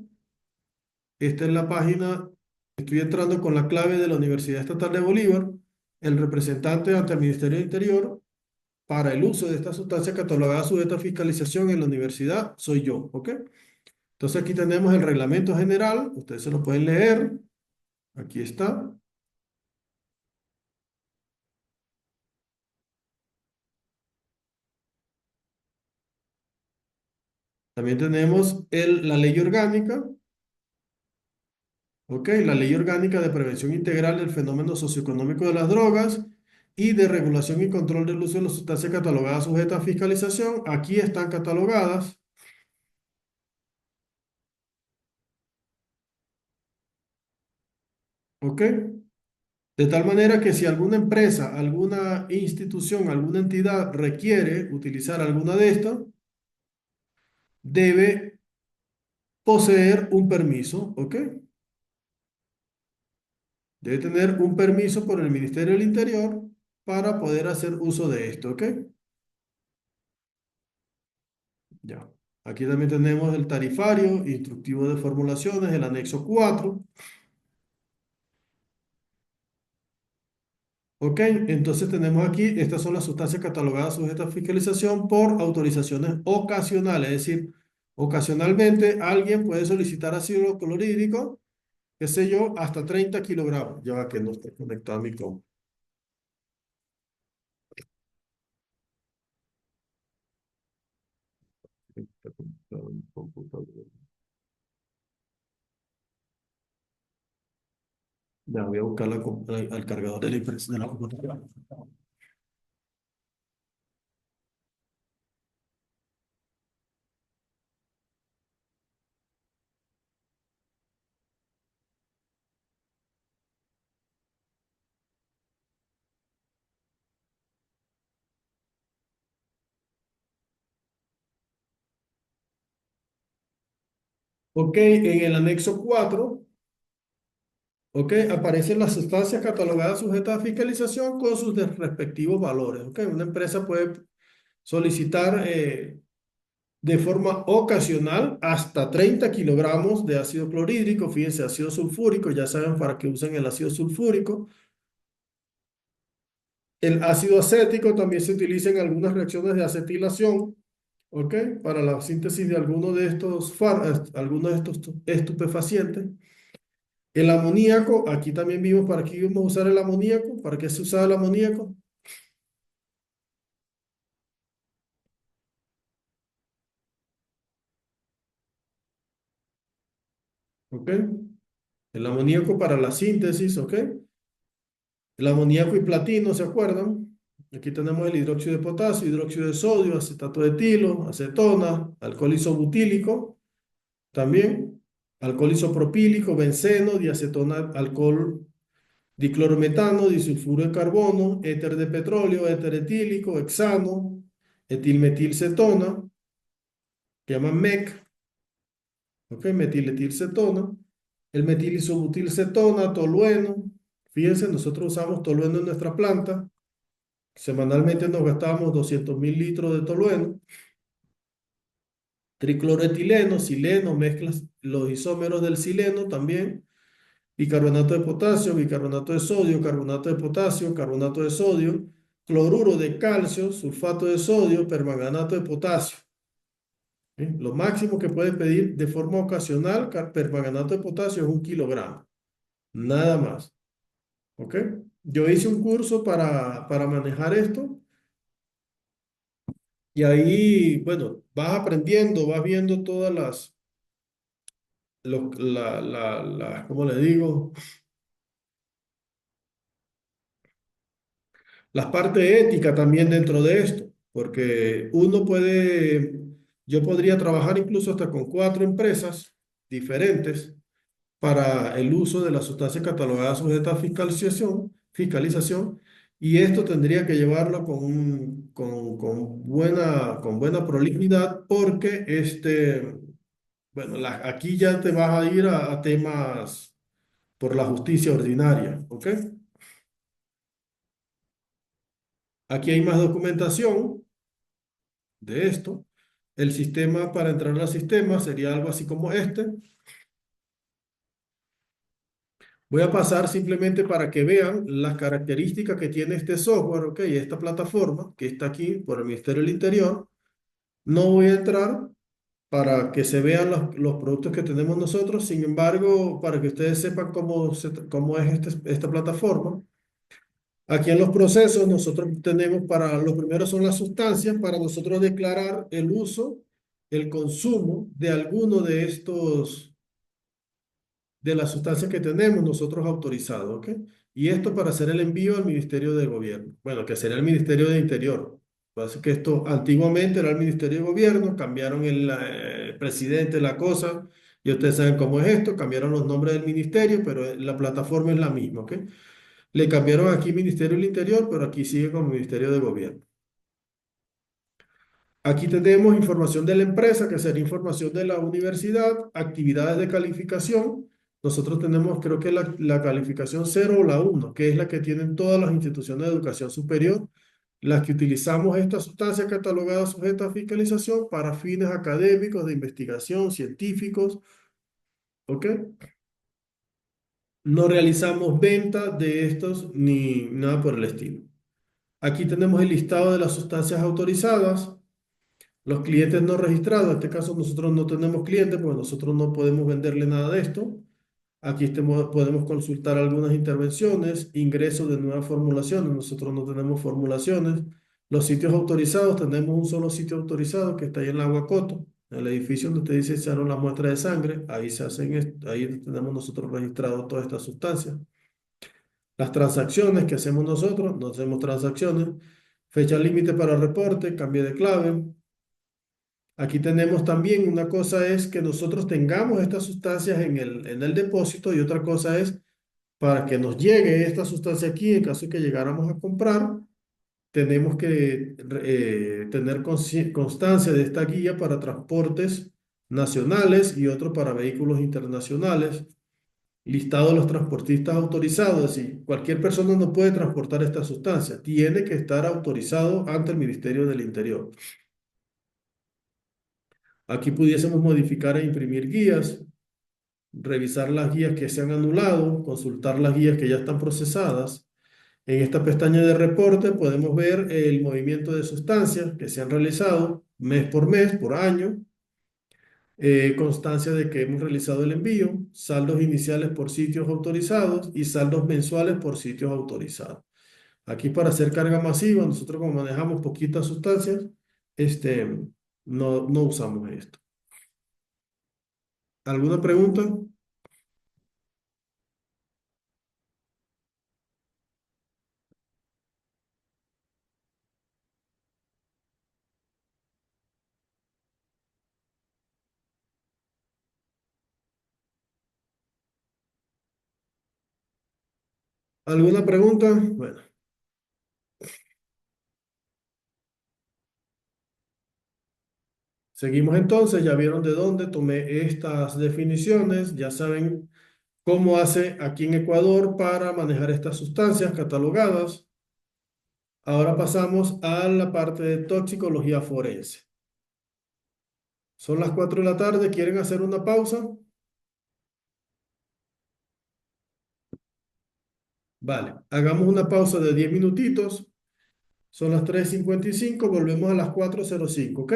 Speaker 1: Esta es la página, estoy entrando con la clave de la Universidad Estatal de Bolívar. El representante ante el Ministerio del Interior para el uso de esta sustancia catalogada sujeta a fiscalización en la universidad soy yo, ¿ok? Entonces aquí tenemos el reglamento general, ustedes se lo pueden leer, aquí está. También tenemos la ley orgánica, ¿ok? La ley orgánica de prevención integral del fenómeno socioeconómico de las drogas y de regulación y control del uso de las sustancias catalogadas sujetas a fiscalización. Aquí están catalogadas, ¿ok? De tal manera que si alguna empresa, alguna institución, alguna entidad requiere utilizar alguna de estas, debe poseer un permiso, ¿ok? Debe tener un permiso por el Ministerio del Interior para poder hacer uso de esto, ¿ok? Ya. Aquí también tenemos el tarifario, instructivo de formulaciones, el anexo 4. ¿Ok? Entonces tenemos aquí, estas son las sustancias catalogadas sujetas a fiscalización por autorizaciones ocasionales. Es decir, ocasionalmente alguien puede solicitar ácido clorhídrico, qué sé yo, hasta 30 kilogramos. Ya va que no está conectado a mi computadora. Ya voy a buscar al cargador de la impresión de la computadora. Ok, en el anexo 4, ok, aparecen las sustancias catalogadas sujetas a fiscalización con sus respectivos valores. Ok, una empresa puede solicitar de forma ocasional hasta 30 kilogramos de ácido clorhídrico. Fíjense, ácido sulfúrico, ya saben para qué usan el ácido sulfúrico. El ácido acético también se utiliza en algunas reacciones de acetilación, ¿ok? Para la síntesis de algunos de estos estupefacientes. El amoníaco, aquí también vimos para qué íbamos a usar el amoníaco, para qué se usaba el amoníaco, ¿ok? El amoníaco para la síntesis, ¿ok? El amoníaco y platino, ¿se acuerdan? Aquí tenemos el hidróxido de potasio, hidróxido de sodio, acetato de etilo, acetona, alcohol isobutílico, también alcohol isopropílico, benceno, diacetona, alcohol diclorometano, disulfuro de carbono, éter de petróleo, éter etílico, hexano, etilmetilcetona, que llaman MEC, ¿ok? Metiletilcetona, el metilisobutilcetona, tolueno. Fíjense, nosotros usamos tolueno en nuestra planta. Semanalmente nos gastamos 200.000 litros de tolueno. Tricloroetileno, sileno, mezclas los isómeros del sileno también. bicarbonato de potasio, bicarbonato de sodio, carbonato de potasio, carbonato de sodio, cloruro de calcio, sulfato de sodio, permanganato de potasio. ¿Sí? Lo máximo que puedes pedir de forma ocasional, permanganato de potasio es 1 kilogramo, nada más. ¿Ok? Yo hice un curso para manejar esto y ahí, bueno, vas aprendiendo, vas viendo todas ¿cómo le digo? Las partes éticas también dentro de esto, porque yo podría trabajar incluso hasta con 4 empresas diferentes para el uso de las sustancias catalogadas sujetas a fiscalización, y esto tendría que llevarlo con buena prolijidad, porque bueno, aquí ya te vas a ir a temas por la justicia ordinaria, ¿ok? Aquí hay más documentación de esto. El sistema para entrar al sistema sería algo así como este. Voy a pasar simplemente para que vean las características que tiene este software, ¿ok? Esta plataforma que está aquí por el Ministerio del Interior. No voy a entrar para que se vean los productos que tenemos nosotros. Sin embargo, para que ustedes sepan cómo es esta plataforma. Aquí en los procesos nosotros tenemos los primeros son las sustancias para nosotros declarar el uso, el consumo de alguno de de las sustancias que tenemos nosotros autorizados, ¿ok? Y esto para hacer el envío al Ministerio de Gobierno. Bueno, que sería el Ministerio de Interior. Así que esto antiguamente era el Ministerio de Gobierno, cambiaron el presidente, la cosa, y ustedes saben cómo es esto, cambiaron los nombres del ministerio, pero la plataforma es la misma, ¿ok? Le cambiaron aquí Ministerio del Interior, pero aquí sigue como Ministerio de Gobierno. Aquí tenemos información de la empresa, que sería información de la universidad, actividades de calificación. Nosotros tenemos, creo que la calificación 0 o la 1, que es la que tienen todas las instituciones de educación superior, las que utilizamos esta sustancia catalogada sujeta a fiscalización para fines académicos, de investigación, científicos, ¿ok? No realizamos venta de estos ni nada por el estilo. Aquí tenemos el listado de las sustancias autorizadas, los clientes no registrados. En este caso nosotros no tenemos clientes, pues nosotros no podemos venderle nada de esto. Aquí podemos consultar algunas intervenciones, ingresos de nuevas formulaciones. Nosotros no tenemos formulaciones. Los sitios autorizados, tenemos un solo sitio autorizado que está ahí en la Guacoto, en el edificio donde usted dice se hicieron las muestras de sangre. Ahí ahí tenemos nosotros registrado todas estas sustancias. Las transacciones que hacemos nosotros, no hacemos transacciones. Fecha límite para reporte, cambio de clave. Aquí tenemos también una cosa es que nosotros tengamos estas sustancias en el depósito, y otra cosa es para que nos llegue esta sustancia aquí, en caso de que llegáramos a comprar, tenemos que tener constancia de esta guía para transportes nacionales y otro para vehículos internacionales. Listado de los transportistas autorizados, es decir, cualquier persona no puede transportar esta sustancia, tiene que estar autorizado ante el Ministerio del Interior. Aquí pudiésemos modificar e imprimir guías, revisar las guías que se han anulado, consultar las guías que ya están procesadas. En esta pestaña de reporte podemos ver el movimiento de sustancias que se han realizado mes por mes, por año, constancia de que hemos realizado el envío, saldos iniciales por sitios autorizados y saldos mensuales por sitios autorizados. Aquí para hacer carga masiva, nosotros como manejamos poquitas sustancias, este, no usamos esto. ¿Alguna pregunta? ¿Alguna pregunta? Bueno, seguimos entonces. Ya vieron de dónde tomé estas definiciones. Ya saben cómo hace aquí en Ecuador para manejar estas sustancias catalogadas. Ahora pasamos a la parte de toxicología forense. Son las 4 de la tarde. ¿Quieren hacer una pausa? Vale, hagamos una pausa de 10 minutitos. Son las 3:55, volvemos a las 4:05, ¿ok?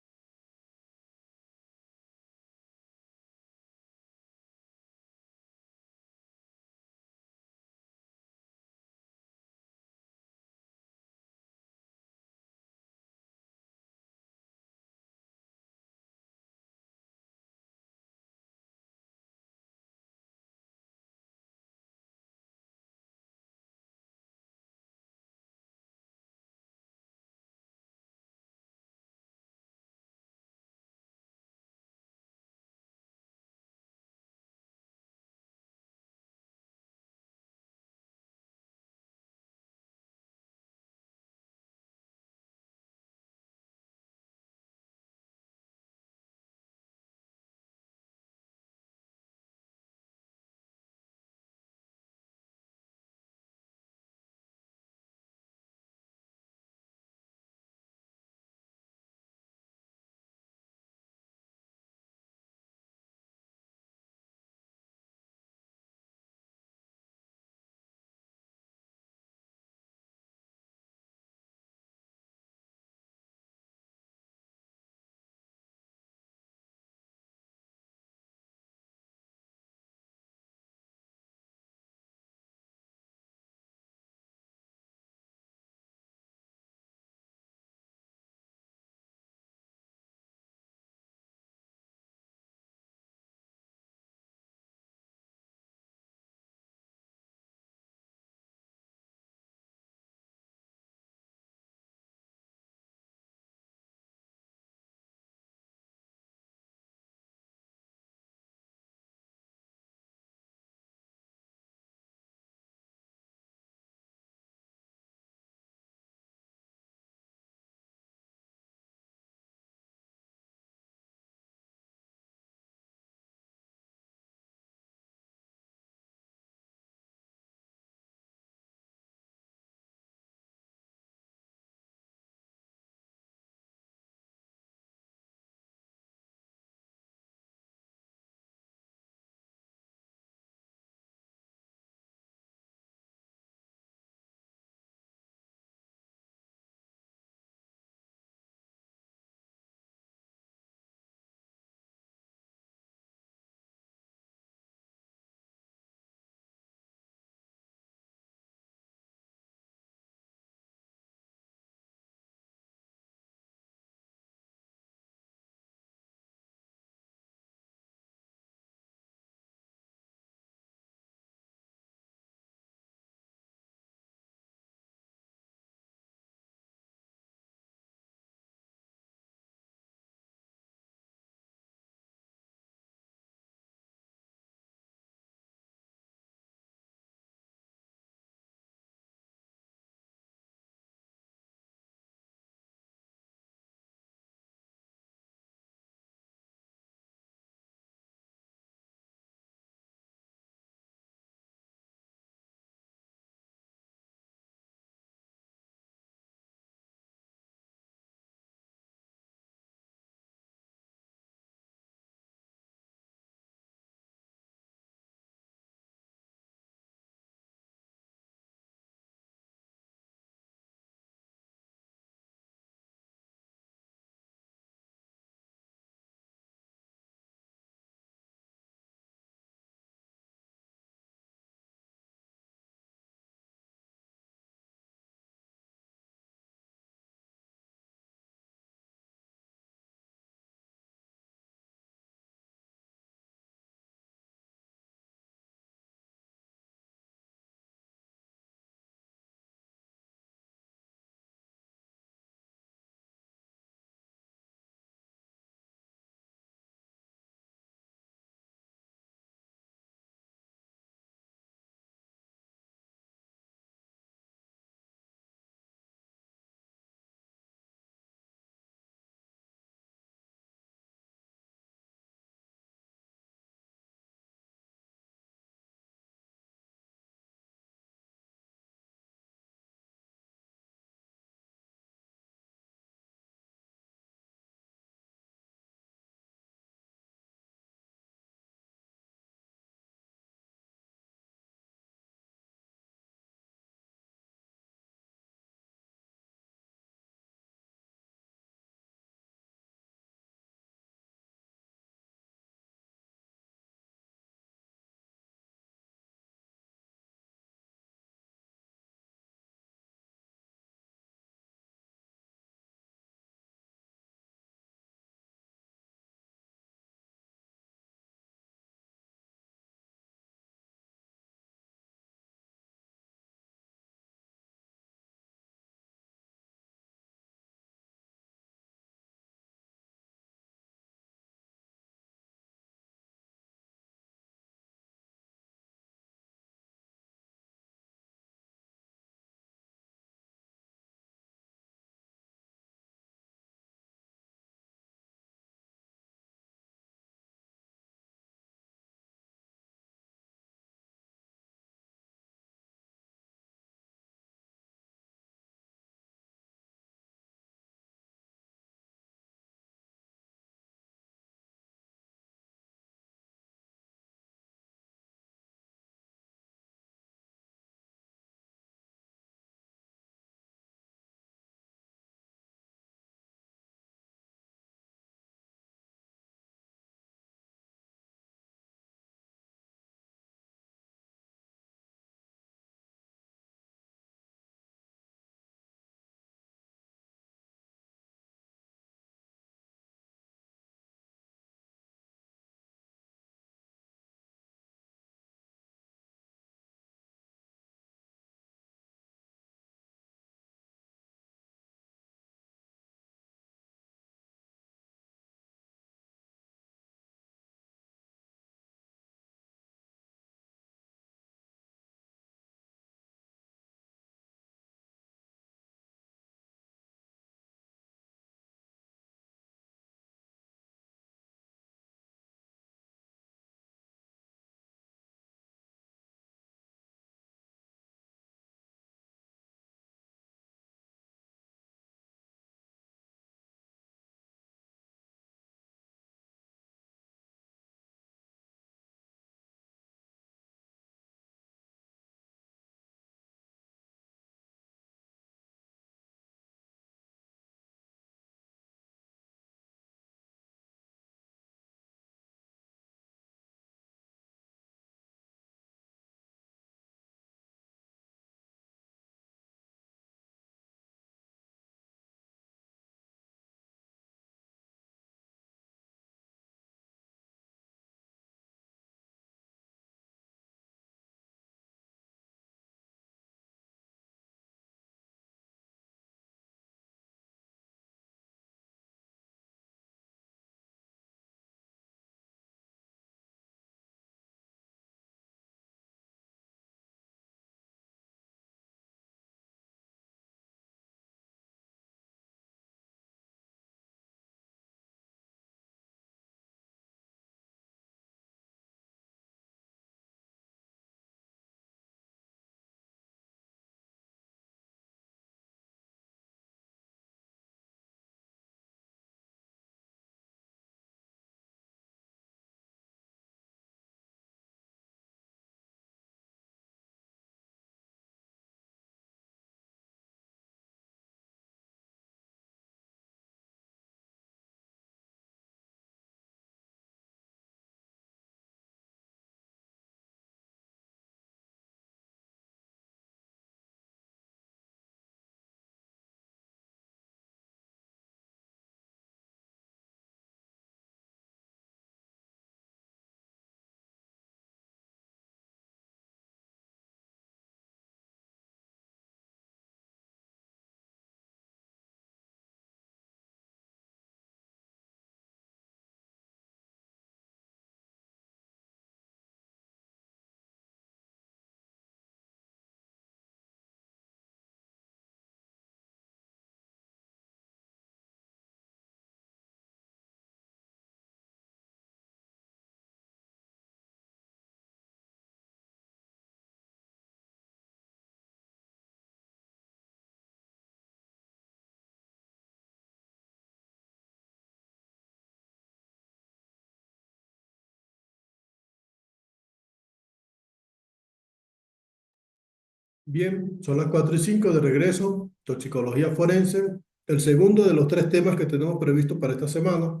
Speaker 1: Bien, son las 4 y 5 de regreso, toxicología forense, el segundo de los tres temas que tenemos previsto para esta semana.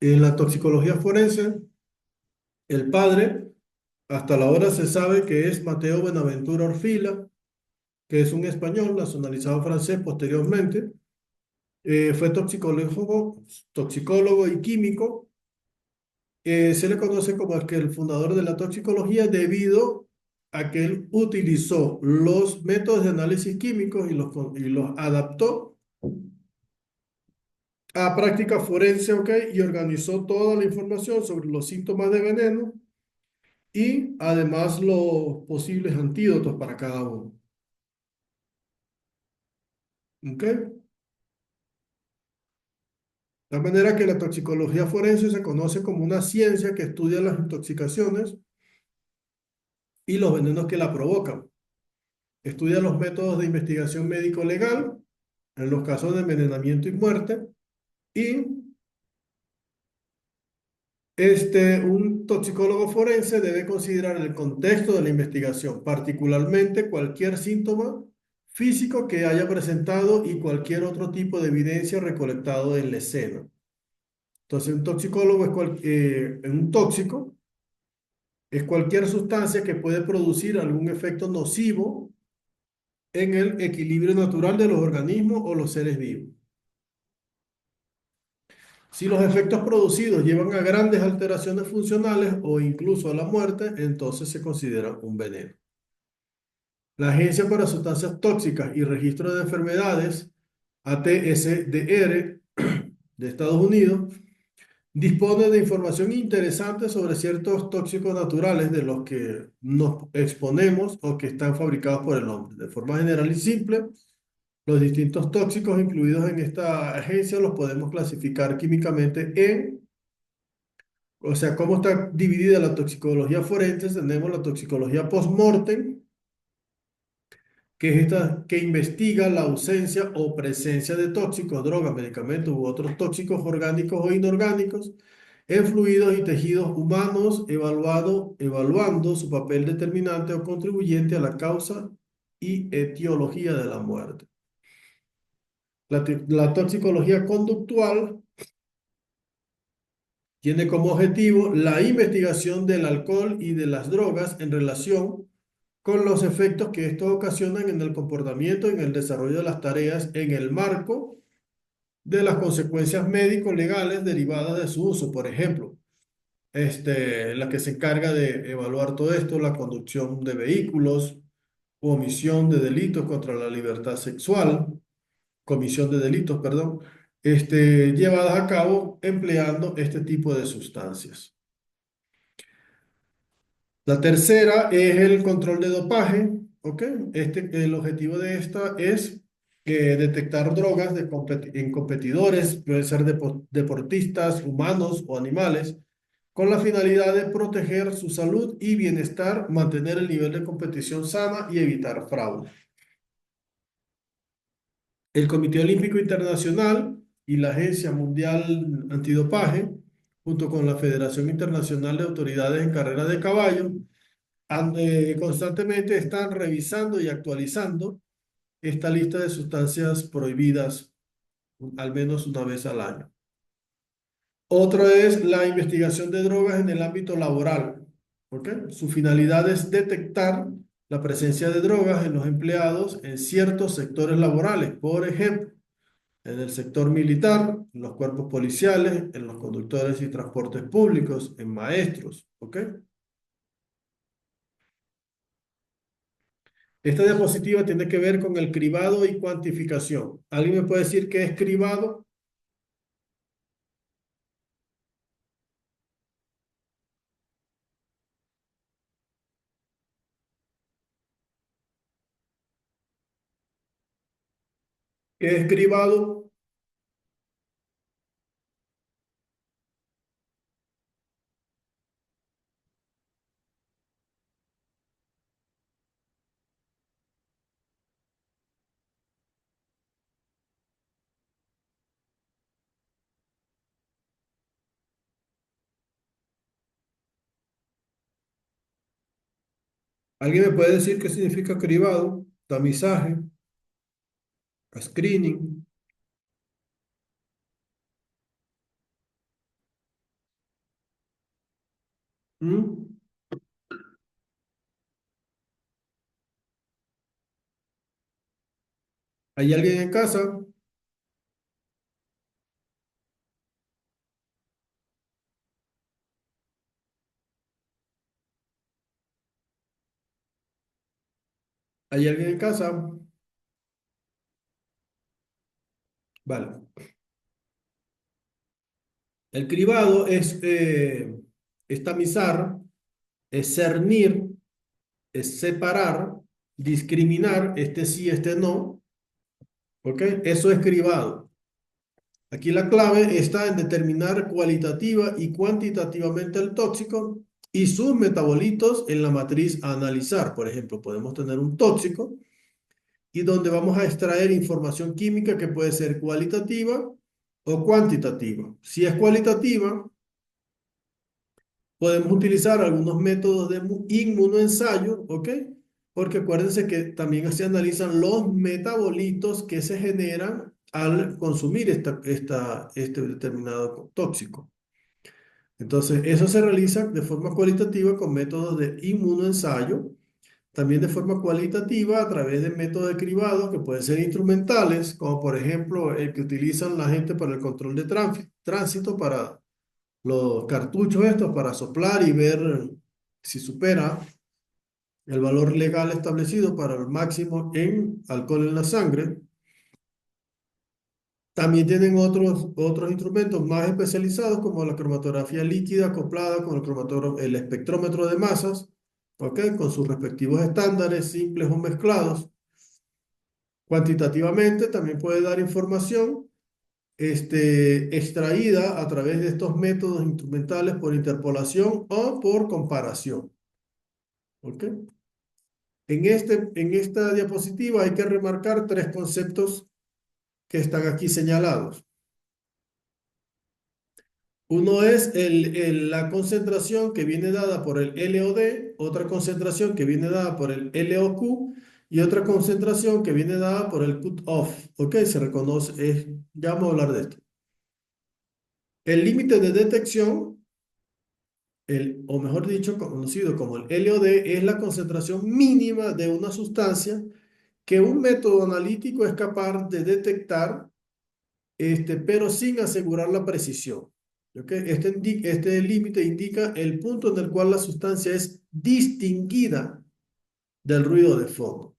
Speaker 1: En la toxicología forense, el padre, hasta la hora se sabe que es Mateo Benaventura Orfila, que es un español nacionalizado francés posteriormente. Fue toxicólogo y químico. Se le conoce como el fundador de la toxicología debido a que él utilizó los métodos de análisis químicos y los adaptó a práctica forense, ¿ok? Y organizó toda la información sobre los síntomas de veneno y además los posibles antídotos para cada uno, ¿ok? De manera que la toxicología forense se conoce como una ciencia que estudia las intoxicaciones y los venenos que la provocan. Estudia los métodos de investigación médico-legal en los casos de envenenamiento y muerte y un toxicólogo forense debe considerar el contexto de la investigación, particularmente cualquier síntoma físico que haya presentado y cualquier otro tipo de evidencia recolectado en la escena. Entonces, un toxicólogo un tóxico es cualquier sustancia que puede producir algún efecto nocivo en el equilibrio natural de los organismos o los seres vivos. Si los efectos producidos llevan a grandes alteraciones funcionales o incluso a la muerte, entonces se considera un veneno. La Agencia para Sustancias Tóxicas y Registro de Enfermedades, ATSDR, de Estados Unidos, dispone de información interesante sobre ciertos tóxicos naturales de los que nos exponemos o que están fabricados por el hombre. De forma general y simple, los distintos tóxicos incluidos en esta agencia los podemos clasificar químicamente o sea, cómo está dividida la toxicología forense. Tenemos la toxicología post-mortem, que es esta que investiga la ausencia o presencia de tóxicos, drogas, medicamentos u otros tóxicos orgánicos o inorgánicos en fluidos y tejidos humanos, evaluando su papel determinante o contribuyente a la causa y etiología de la muerte. La toxicología conductual tiene como objetivo la investigación del alcohol y de las drogas en relación con los efectos que estos ocasionan en el comportamiento y en el desarrollo de las tareas en el marco de las consecuencias médico-legales derivadas de su uso. Por ejemplo, la que se encarga de evaluar todo esto, la conducción de vehículos, omisión de delitos contra la libertad sexual, comisión de delitos, perdón, llevadas a cabo empleando este tipo de sustancias. La tercera es el control de dopaje, ¿ok? El objetivo de esta es detectar drogas en competidores, pueden ser deportistas, humanos o animales, con la finalidad de proteger su salud y bienestar, mantener el nivel de competición sana y evitar fraude. El Comité Olímpico Internacional y la Agencia Mundial Antidopaje, junto con la Federación Internacional de Autoridades en Carreras de Caballo, constantemente están revisando y actualizando esta lista de sustancias prohibidas al menos una vez al año. Otro es la investigación de drogas en el ámbito laboral. ¿Ok? Su finalidad es detectar la presencia de drogas en los empleados en ciertos sectores laborales. Por ejemplo, en el sector militar, en los cuerpos policiales, en los conductores y transportes públicos, en maestros. ¿Ok? Esta diapositiva tiene que ver con el cribado y cuantificación. ¿Alguien me puede decir qué es cribado? ¿Qué es cribado? ¿Alguien me puede decir qué significa cribado, tamizaje, screening? ¿Mm? ¿Hay alguien en casa? ¿Hay alguien en casa? Vale. El cribado es tamizar, es cernir, es separar, discriminar, este sí, este no. ¿Ok? Eso es cribado. Aquí la clave está en determinar cualitativa y cuantitativamente el tóxico y sus metabolitos en la matriz a analizar. Por ejemplo, podemos tener un tóxico y donde vamos a extraer información química que puede ser cualitativa o cuantitativa. Si es cualitativa, podemos utilizar algunos métodos de inmunoensayo, ¿ok? Porque acuérdense que también se analizan los metabolitos que se generan al consumir este determinado tóxico. Entonces, eso se realiza de forma cualitativa con métodos de inmunoensayo, también de forma cualitativa a través de métodos de cribado que pueden ser instrumentales, como por ejemplo el que utilizan la gente para el control de tránsito, para los cartuchos estos, para soplar y ver si supera el valor legal establecido para el máximo en alcohol en la sangre. También tienen otros instrumentos más especializados como la cromatografía líquida acoplada con el espectrómetro de masas, ¿ok? Con sus respectivos estándares simples o mezclados. Cuantitativamente también puede dar información extraída a través de estos métodos instrumentales por interpolación o por comparación, ¿ok? En esta diapositiva hay que remarcar tres conceptos que están aquí señalados. Uno es la concentración que viene dada por el LOD, otra concentración que viene dada por el LOQ y otra concentración que viene dada por el cut-off. ¿Ok? Se reconoce, ya vamos a hablar de esto. El límite de detección, o mejor dicho, conocido como el LOD, es la concentración mínima de una sustancia que un método analítico es capaz de detectar, pero sin asegurar la precisión. ¿Ok? Este límite indica el punto en el cual la sustancia es distinguida del ruido de fondo.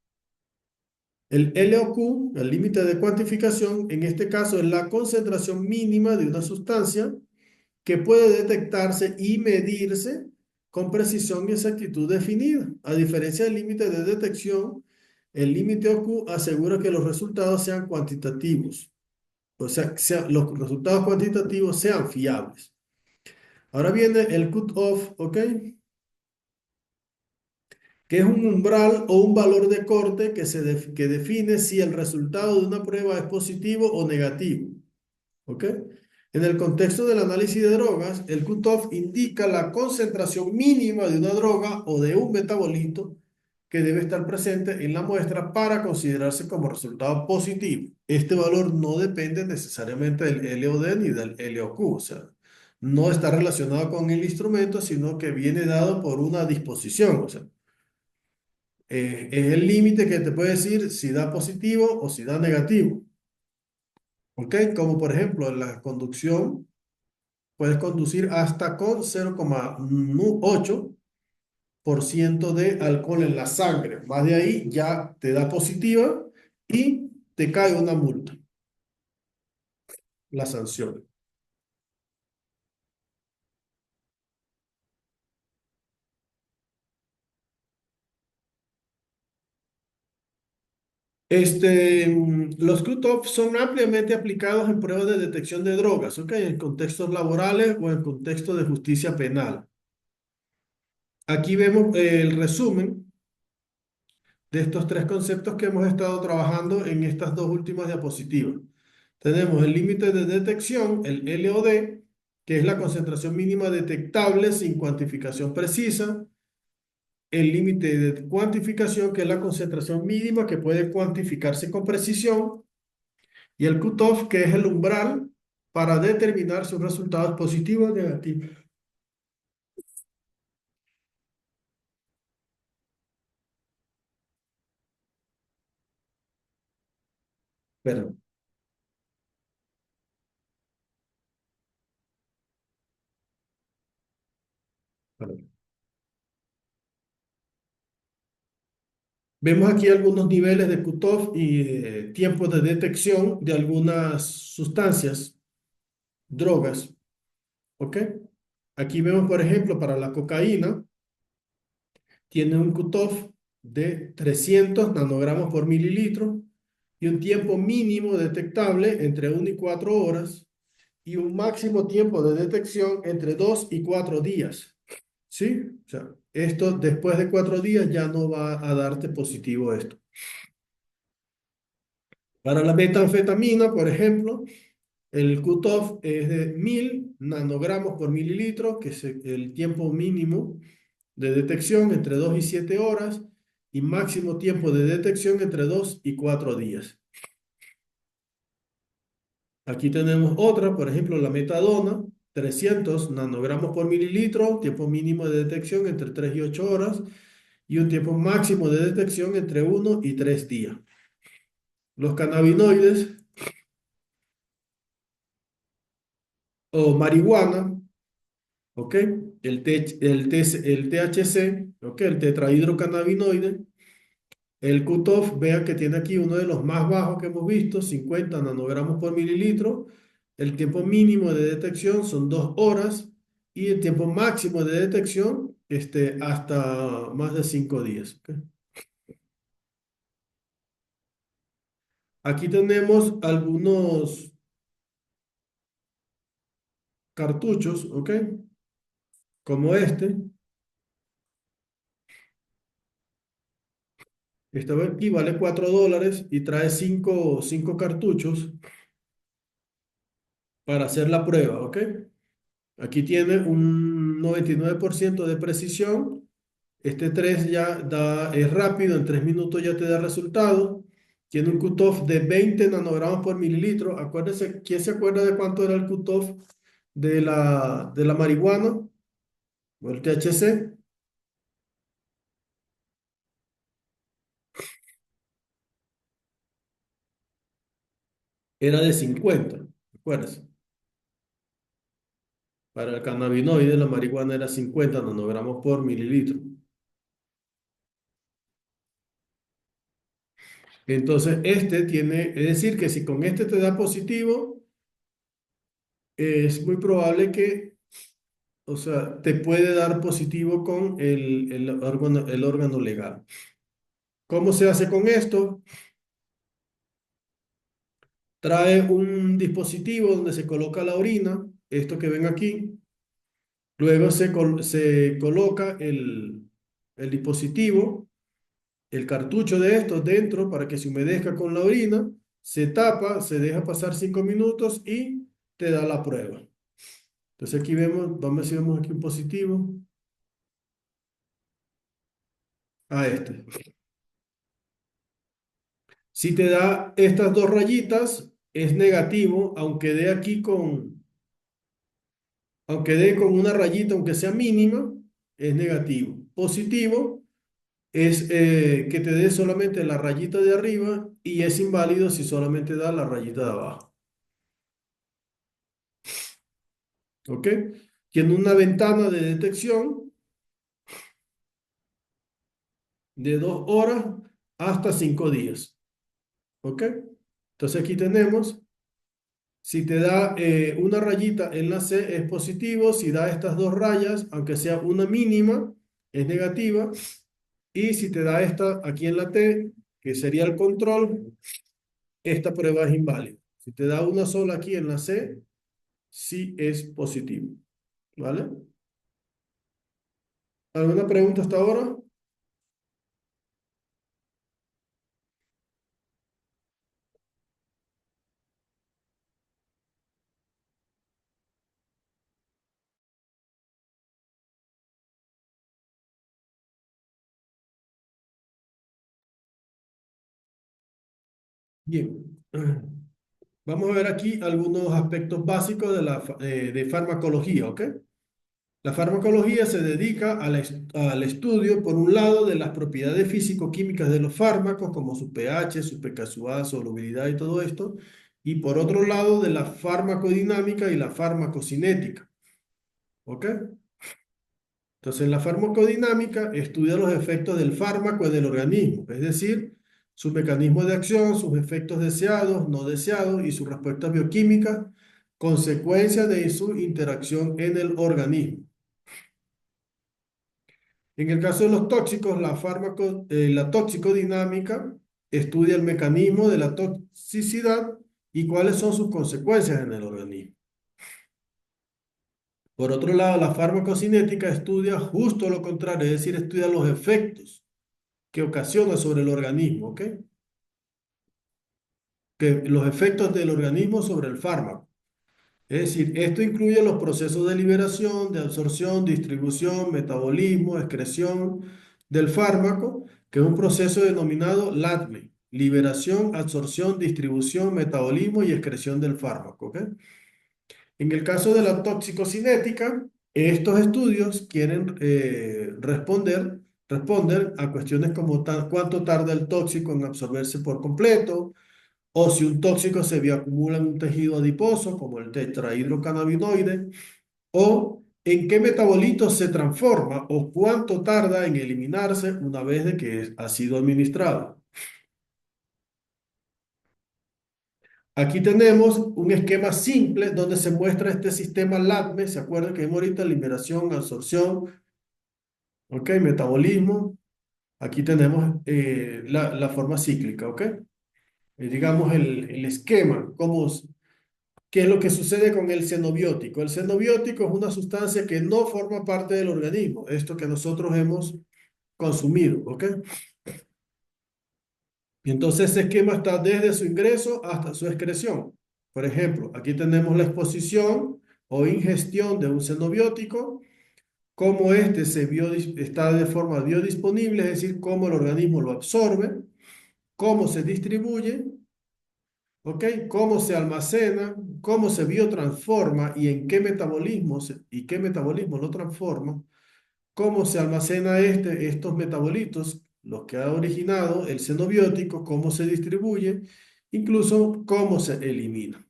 Speaker 1: El LOQ, el límite de cuantificación, en este caso es la concentración mínima de una sustancia que puede detectarse y medirse con precisión y exactitud definida. A diferencia del límite de detección, el límite OQ asegura que los resultados sean cuantitativos, o sea, los resultados cuantitativos sean fiables. Ahora viene el cut-off, ¿ok? Que es un umbral o un valor de corte que define si el resultado de una prueba es positivo o negativo. ¿Ok? En el contexto del análisis de drogas, el cutoff indica la concentración mínima de una droga o de un metabolito que debe estar presente en la muestra para considerarse como resultado positivo. Este valor no depende necesariamente del LOD ni del LOQ, o sea, no está relacionado con el instrumento, sino que viene dado por una disposición, o sea, es el límite que te puede decir si da positivo o si da negativo. ¿Ok? Como por ejemplo en la conducción, puedes conducir hasta con 0,8% de alcohol en la sangre. Más de ahí ya te da positiva y te cae una multa, la sanción. Los cut-off son ampliamente aplicados en pruebas de detección de drogas, ¿ok? En contextos laborales o en contextos de justicia penal. Aquí vemos el resumen de estos tres conceptos que hemos estado trabajando en estas dos últimas diapositivas. Tenemos el límite de detección, el LOD, que es la concentración mínima detectable sin cuantificación precisa. el límite de cuantificación, que es la concentración mínima que puede cuantificarse con precisión, y el cutoff, que es el umbral para determinar si un resultado es positivo o negativo. Perdón. Perdón. Vemos aquí algunos niveles de cutoff y tiempos de detección de algunas sustancias, drogas, ¿ok? Aquí vemos, por ejemplo, para la cocaína, tiene un cutoff de 300 nanogramos por mililitro y un tiempo mínimo detectable entre 1 y 4 horas y un máximo tiempo de detección entre 2 y 4 días. ¿Sí? O sea, esto después de 4 días ya no va a darte positivo esto. Para la metanfetamina, por ejemplo, el cutoff es de 1000 nanogramos por mililitro, que es el tiempo mínimo de detección entre 2 y 7 horas y máximo tiempo de detección entre 2 y 4 días. Aquí tenemos otra, por ejemplo, la metadona, 300 nanogramos por mililitro, tiempo mínimo de detección entre 3 y 8 horas y un tiempo máximo de detección entre 1 y 3 días. Los cannabinoides o marihuana, ¿ok? El THC, ¿ok? El tetrahidrocannabinoide. El cutoff, vean que tiene aquí uno de los más bajos que hemos visto, 50 nanogramos por mililitro. El tiempo mínimo de detección son 2 horas y el tiempo máximo de detección hasta más de 5 días. ¿Ok? Aquí tenemos algunos cartuchos, ¿ok? Como este. Este aquí vale $4 y trae 5 cartuchos para hacer la prueba, ¿ok? Aquí tiene un 99% de precisión. Este 3 ya es rápido, en 3 minutos ya te da resultado. Tiene un cutoff de 20 nanogramos por mililitro. Acuérdense, ¿quién se acuerda de cuánto era el cutoff de la marihuana o el THC? Era de 50, acuérdense. Para el cannabinoide, la marihuana era 50 nanogramos por mililitro. Entonces, este tiene, es decir, que si con este te da positivo, es muy probable que, o sea, te puede dar positivo con el órgano legal. ¿Cómo se hace con esto? Trae un dispositivo donde se coloca la orina, esto que ven aquí. Luego se coloca el dispositivo, el cartucho de estos dentro para que se humedezca con la orina. Se tapa, se deja pasar 5 minutos y te da la prueba. Entonces aquí vemos, vamos a ver si vemos aquí un positivo a este. Si te da estas dos rayitas, es negativo, aunque dé con una rayita, aunque sea mínima, es negativo. Positivo es que te dé solamente la rayita de arriba y es inválido si solamente da la rayita de abajo. ¿Ok? Tiene una ventana de detección de 2 horas hasta 5 días. ¿Ok? Entonces aquí tenemos, si te da una rayita en la C es positivo, si da estas dos rayas, aunque sea una mínima, es negativa. Y si te da esta aquí en la T, que sería el control, esta prueba es inválida. Si te da una sola aquí en la C, sí es positivo. ¿Vale? ¿Alguna pregunta hasta ahora? Bien. Vamos a ver aquí algunos aspectos básicos de farmacología, ¿ok? La farmacología se dedica al estudio, por un lado, de las propiedades físico-químicas de los fármacos, como su pH, su pKa, solubilidad y todo esto, y por otro lado, de la farmacodinámica y la farmacocinética, ¿ok? Entonces, la farmacodinámica estudia los efectos del fármaco en el organismo, es decir, su mecanismo de acción, sus efectos deseados, no deseados y sus respuestas bioquímicas, consecuencia de su interacción en el organismo. En el caso de los tóxicos, la toxicodinámica estudia el mecanismo de la toxicidad y cuáles son sus consecuencias en el organismo. Por otro lado, la farmacocinética estudia justo lo contrario, es decir, estudia los efectos que ocasiona sobre el organismo, ¿ok? Los efectos del organismo sobre el fármaco. Es decir, esto incluye los procesos de liberación, de absorción, distribución, metabolismo, excreción del fármaco, que es un proceso denominado LADME, liberación, absorción, distribución, metabolismo y excreción del fármaco, ¿ok? En el caso de la toxicocinética, estos estudios quieren responder a cuestiones como cuánto tarda el tóxico en absorberse por completo, o si un tóxico se bioacumula en un tejido adiposo, como el tetrahidrocannabinoide, o en qué metabolito se transforma o cuánto tarda en eliminarse una vez de que ha sido administrado. Aquí tenemos un esquema simple donde se muestra este sistema LATME. ¿Se acuerdan que vimos ahorita liberación, absorción, ok, metabolismo? Aquí tenemos la forma cíclica, ok. Digamos el esquema, ¿qué es lo que sucede con el xenobiótico? El xenobiótico es una sustancia que no forma parte del organismo, esto que nosotros hemos consumido, ¿ok? Y entonces ese esquema está desde su ingreso hasta su excreción. Por ejemplo, aquí tenemos la exposición o ingestión de un xenobiótico, cómo este está de forma biodisponible, es decir, cómo el organismo lo absorbe, cómo se distribuye, ¿ok? Cómo se almacena, cómo se biotransforma y en qué metabolismo lo transforma, cómo se almacena estos metabolitos, los que ha originado el xenobiótico, cómo se distribuye, incluso cómo se elimina.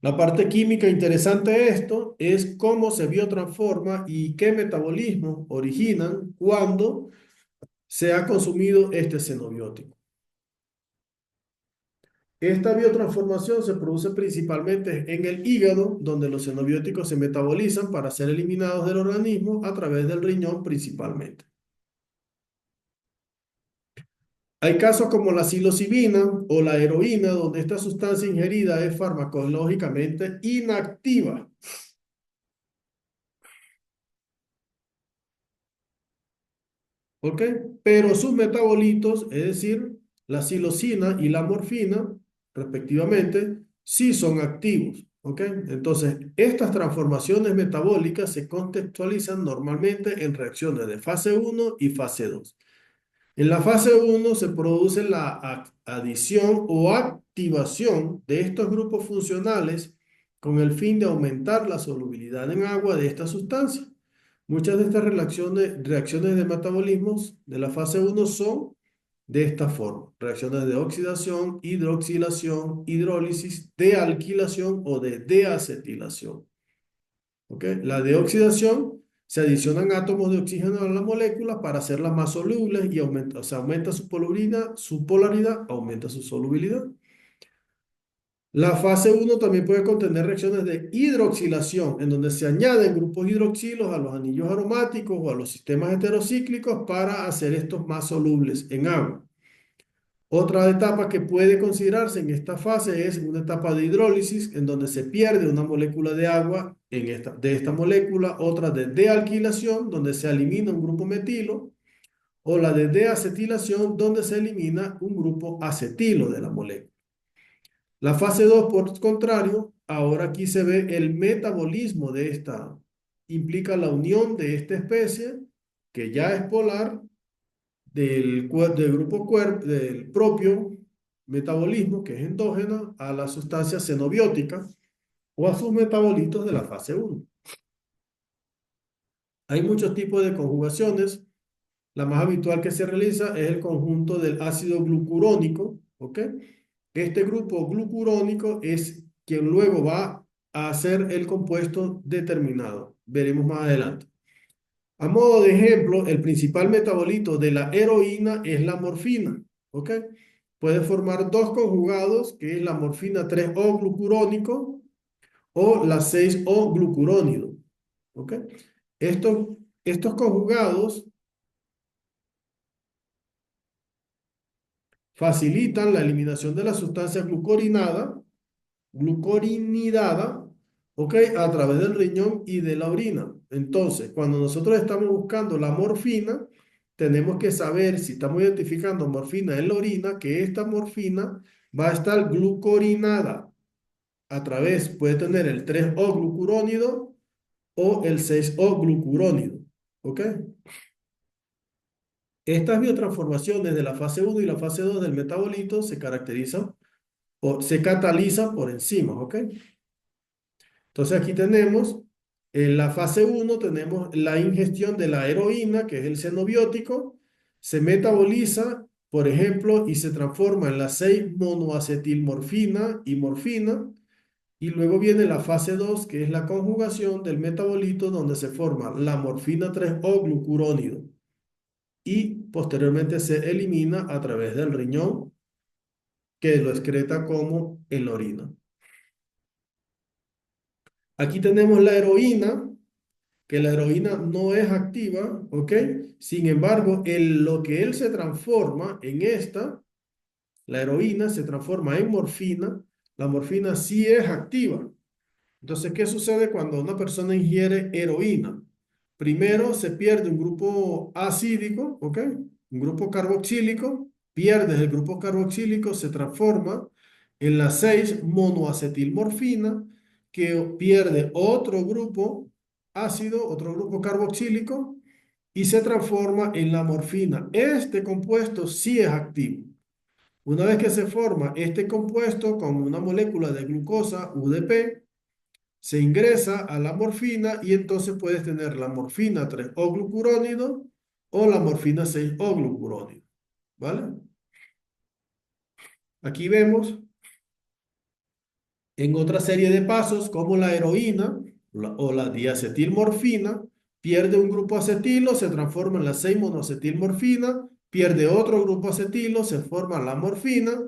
Speaker 1: La parte química interesante de esto es cómo se biotransforma y qué metabolismos originan cuando se ha consumido este xenobiótico. Esta biotransformación se produce principalmente en el hígado, donde los xenobióticos se metabolizan para ser eliminados del organismo a través del riñón principalmente. Hay casos como la psilocibina o la heroína, donde esta sustancia ingerida es farmacológicamente inactiva. ¿Ok? Pero sus metabolitos, es decir, la psilocina y la morfina, respectivamente, sí son activos. ¿Ok? Entonces, estas transformaciones metabólicas se contextualizan normalmente en reacciones de fase 1 y fase 2. En la fase 1 se produce la adición o activación de estos grupos funcionales con el fin de aumentar la solubilidad en agua de esta sustancia. Muchas de estas reacciones de metabolismos de la fase 1 son de esta forma: reacciones de oxidación, hidroxilación, hidrólisis, dealquilación o de deacetilación. ¿Ok? La de oxidación, se adicionan átomos de oxígeno a la molécula para hacerlas más solubles y aumenta, o sea, aumenta su polaridad, aumenta su solubilidad. La fase 1 también puede contener reacciones de hidroxilación, en donde se añaden grupos hidroxilos a los anillos aromáticos o a los sistemas heterocíclicos para hacer estos más solubles en agua. Otra etapa que puede considerarse en esta fase es una etapa de hidrólisis, en donde se pierde una molécula de agua de esta molécula, otra de dealquilación, donde se elimina un grupo metilo, o la de deacetilación, donde se elimina un grupo acetilo de la molécula. La fase 2, por contrario, ahora aquí se ve el metabolismo de implica la unión de esta especie, que ya es polar, del grupo del propio metabolismo, que es endógena, a la sustancia xenobiótica o a sus metabolitos de la fase 1. Hay muchos tipos de conjugaciones. La más habitual que se realiza es el conjunto del ácido glucurónico, ¿ok? Este grupo glucurónico es quien luego va a hacer el compuesto determinado. Veremos más adelante. A modo de ejemplo, el principal metabolito de la heroína es la morfina, ¿ok? Puede formar dos conjugados, que es la morfina 3O glucurónico o la 6O glucurónido, ¿ok? Estos, estos conjugados facilitan la eliminación de la sustancia glucorinidada, ¿ok? A través del riñón y de la orina. Entonces, cuando nosotros estamos buscando la morfina, tenemos que saber si estamos identificando morfina en la orina, que esta morfina va a estar glucorinada a través, puede tener el 3O glucurónido o el 6O glucurónido, ¿ok? Estas biotransformaciones de la fase 1 y la fase 2 del metabolito se caracterizan o se catalizan por enzimas, ¿ok? Entonces aquí tenemos, en la fase 1 tenemos la ingestión de la heroína, que es el xenobiótico, se metaboliza, por ejemplo, y se transforma en la 6-monoacetilmorfina y morfina, y luego viene la fase 2, que es la conjugación del metabolito, donde se forma la morfina 3O glucurónido, y posteriormente se elimina a través del riñón, que lo excreta como en la orina. Aquí tenemos la heroína, que la heroína no es activa, ¿ok? Sin embargo, lo que él se transforma en esta, la heroína se transforma en morfina, la morfina sí es activa. Entonces, ¿qué sucede cuando una persona ingiere heroína? Primero se pierde un grupo acídico, ¿ok? Un grupo carboxílico, pierdes el grupo carboxílico, se transforma en la 6-monoacetilmorfina, que pierde otro grupo ácido, otro grupo carboxílico, y se transforma en la morfina. Este compuesto sí es activo. Una vez que se forma este compuesto con una molécula de glucosa, UDP, se ingresa a la morfina y entonces puedes tener la morfina 3O glucurónido o la morfina 6O glucurónido, ¿vale? Aquí vemos en otra serie de pasos como la heroína o la diacetilmorfina pierde un grupo acetilo, se transforma en la 6-monoacetilmorfina, pierde otro grupo acetilo, se forma la morfina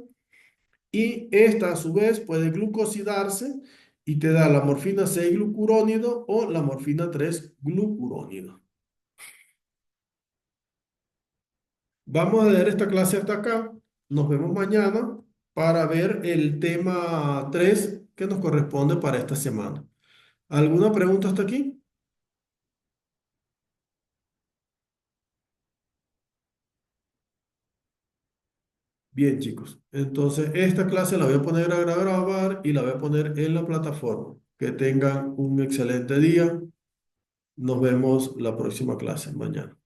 Speaker 1: y esta a su vez puede glucosidarse y te da la morfina 6-glucurónido o la morfina 3-glucurónido. Vamos a leer esta clase hasta acá. Nos vemos mañana para ver el tema 3 que nos corresponde para esta semana. ¿Alguna pregunta hasta aquí? Bien, chicos. Entonces, esta clase la voy a poner a grabar y la voy a poner en la plataforma. Que tengan un excelente día. Nos vemos la próxima clase mañana.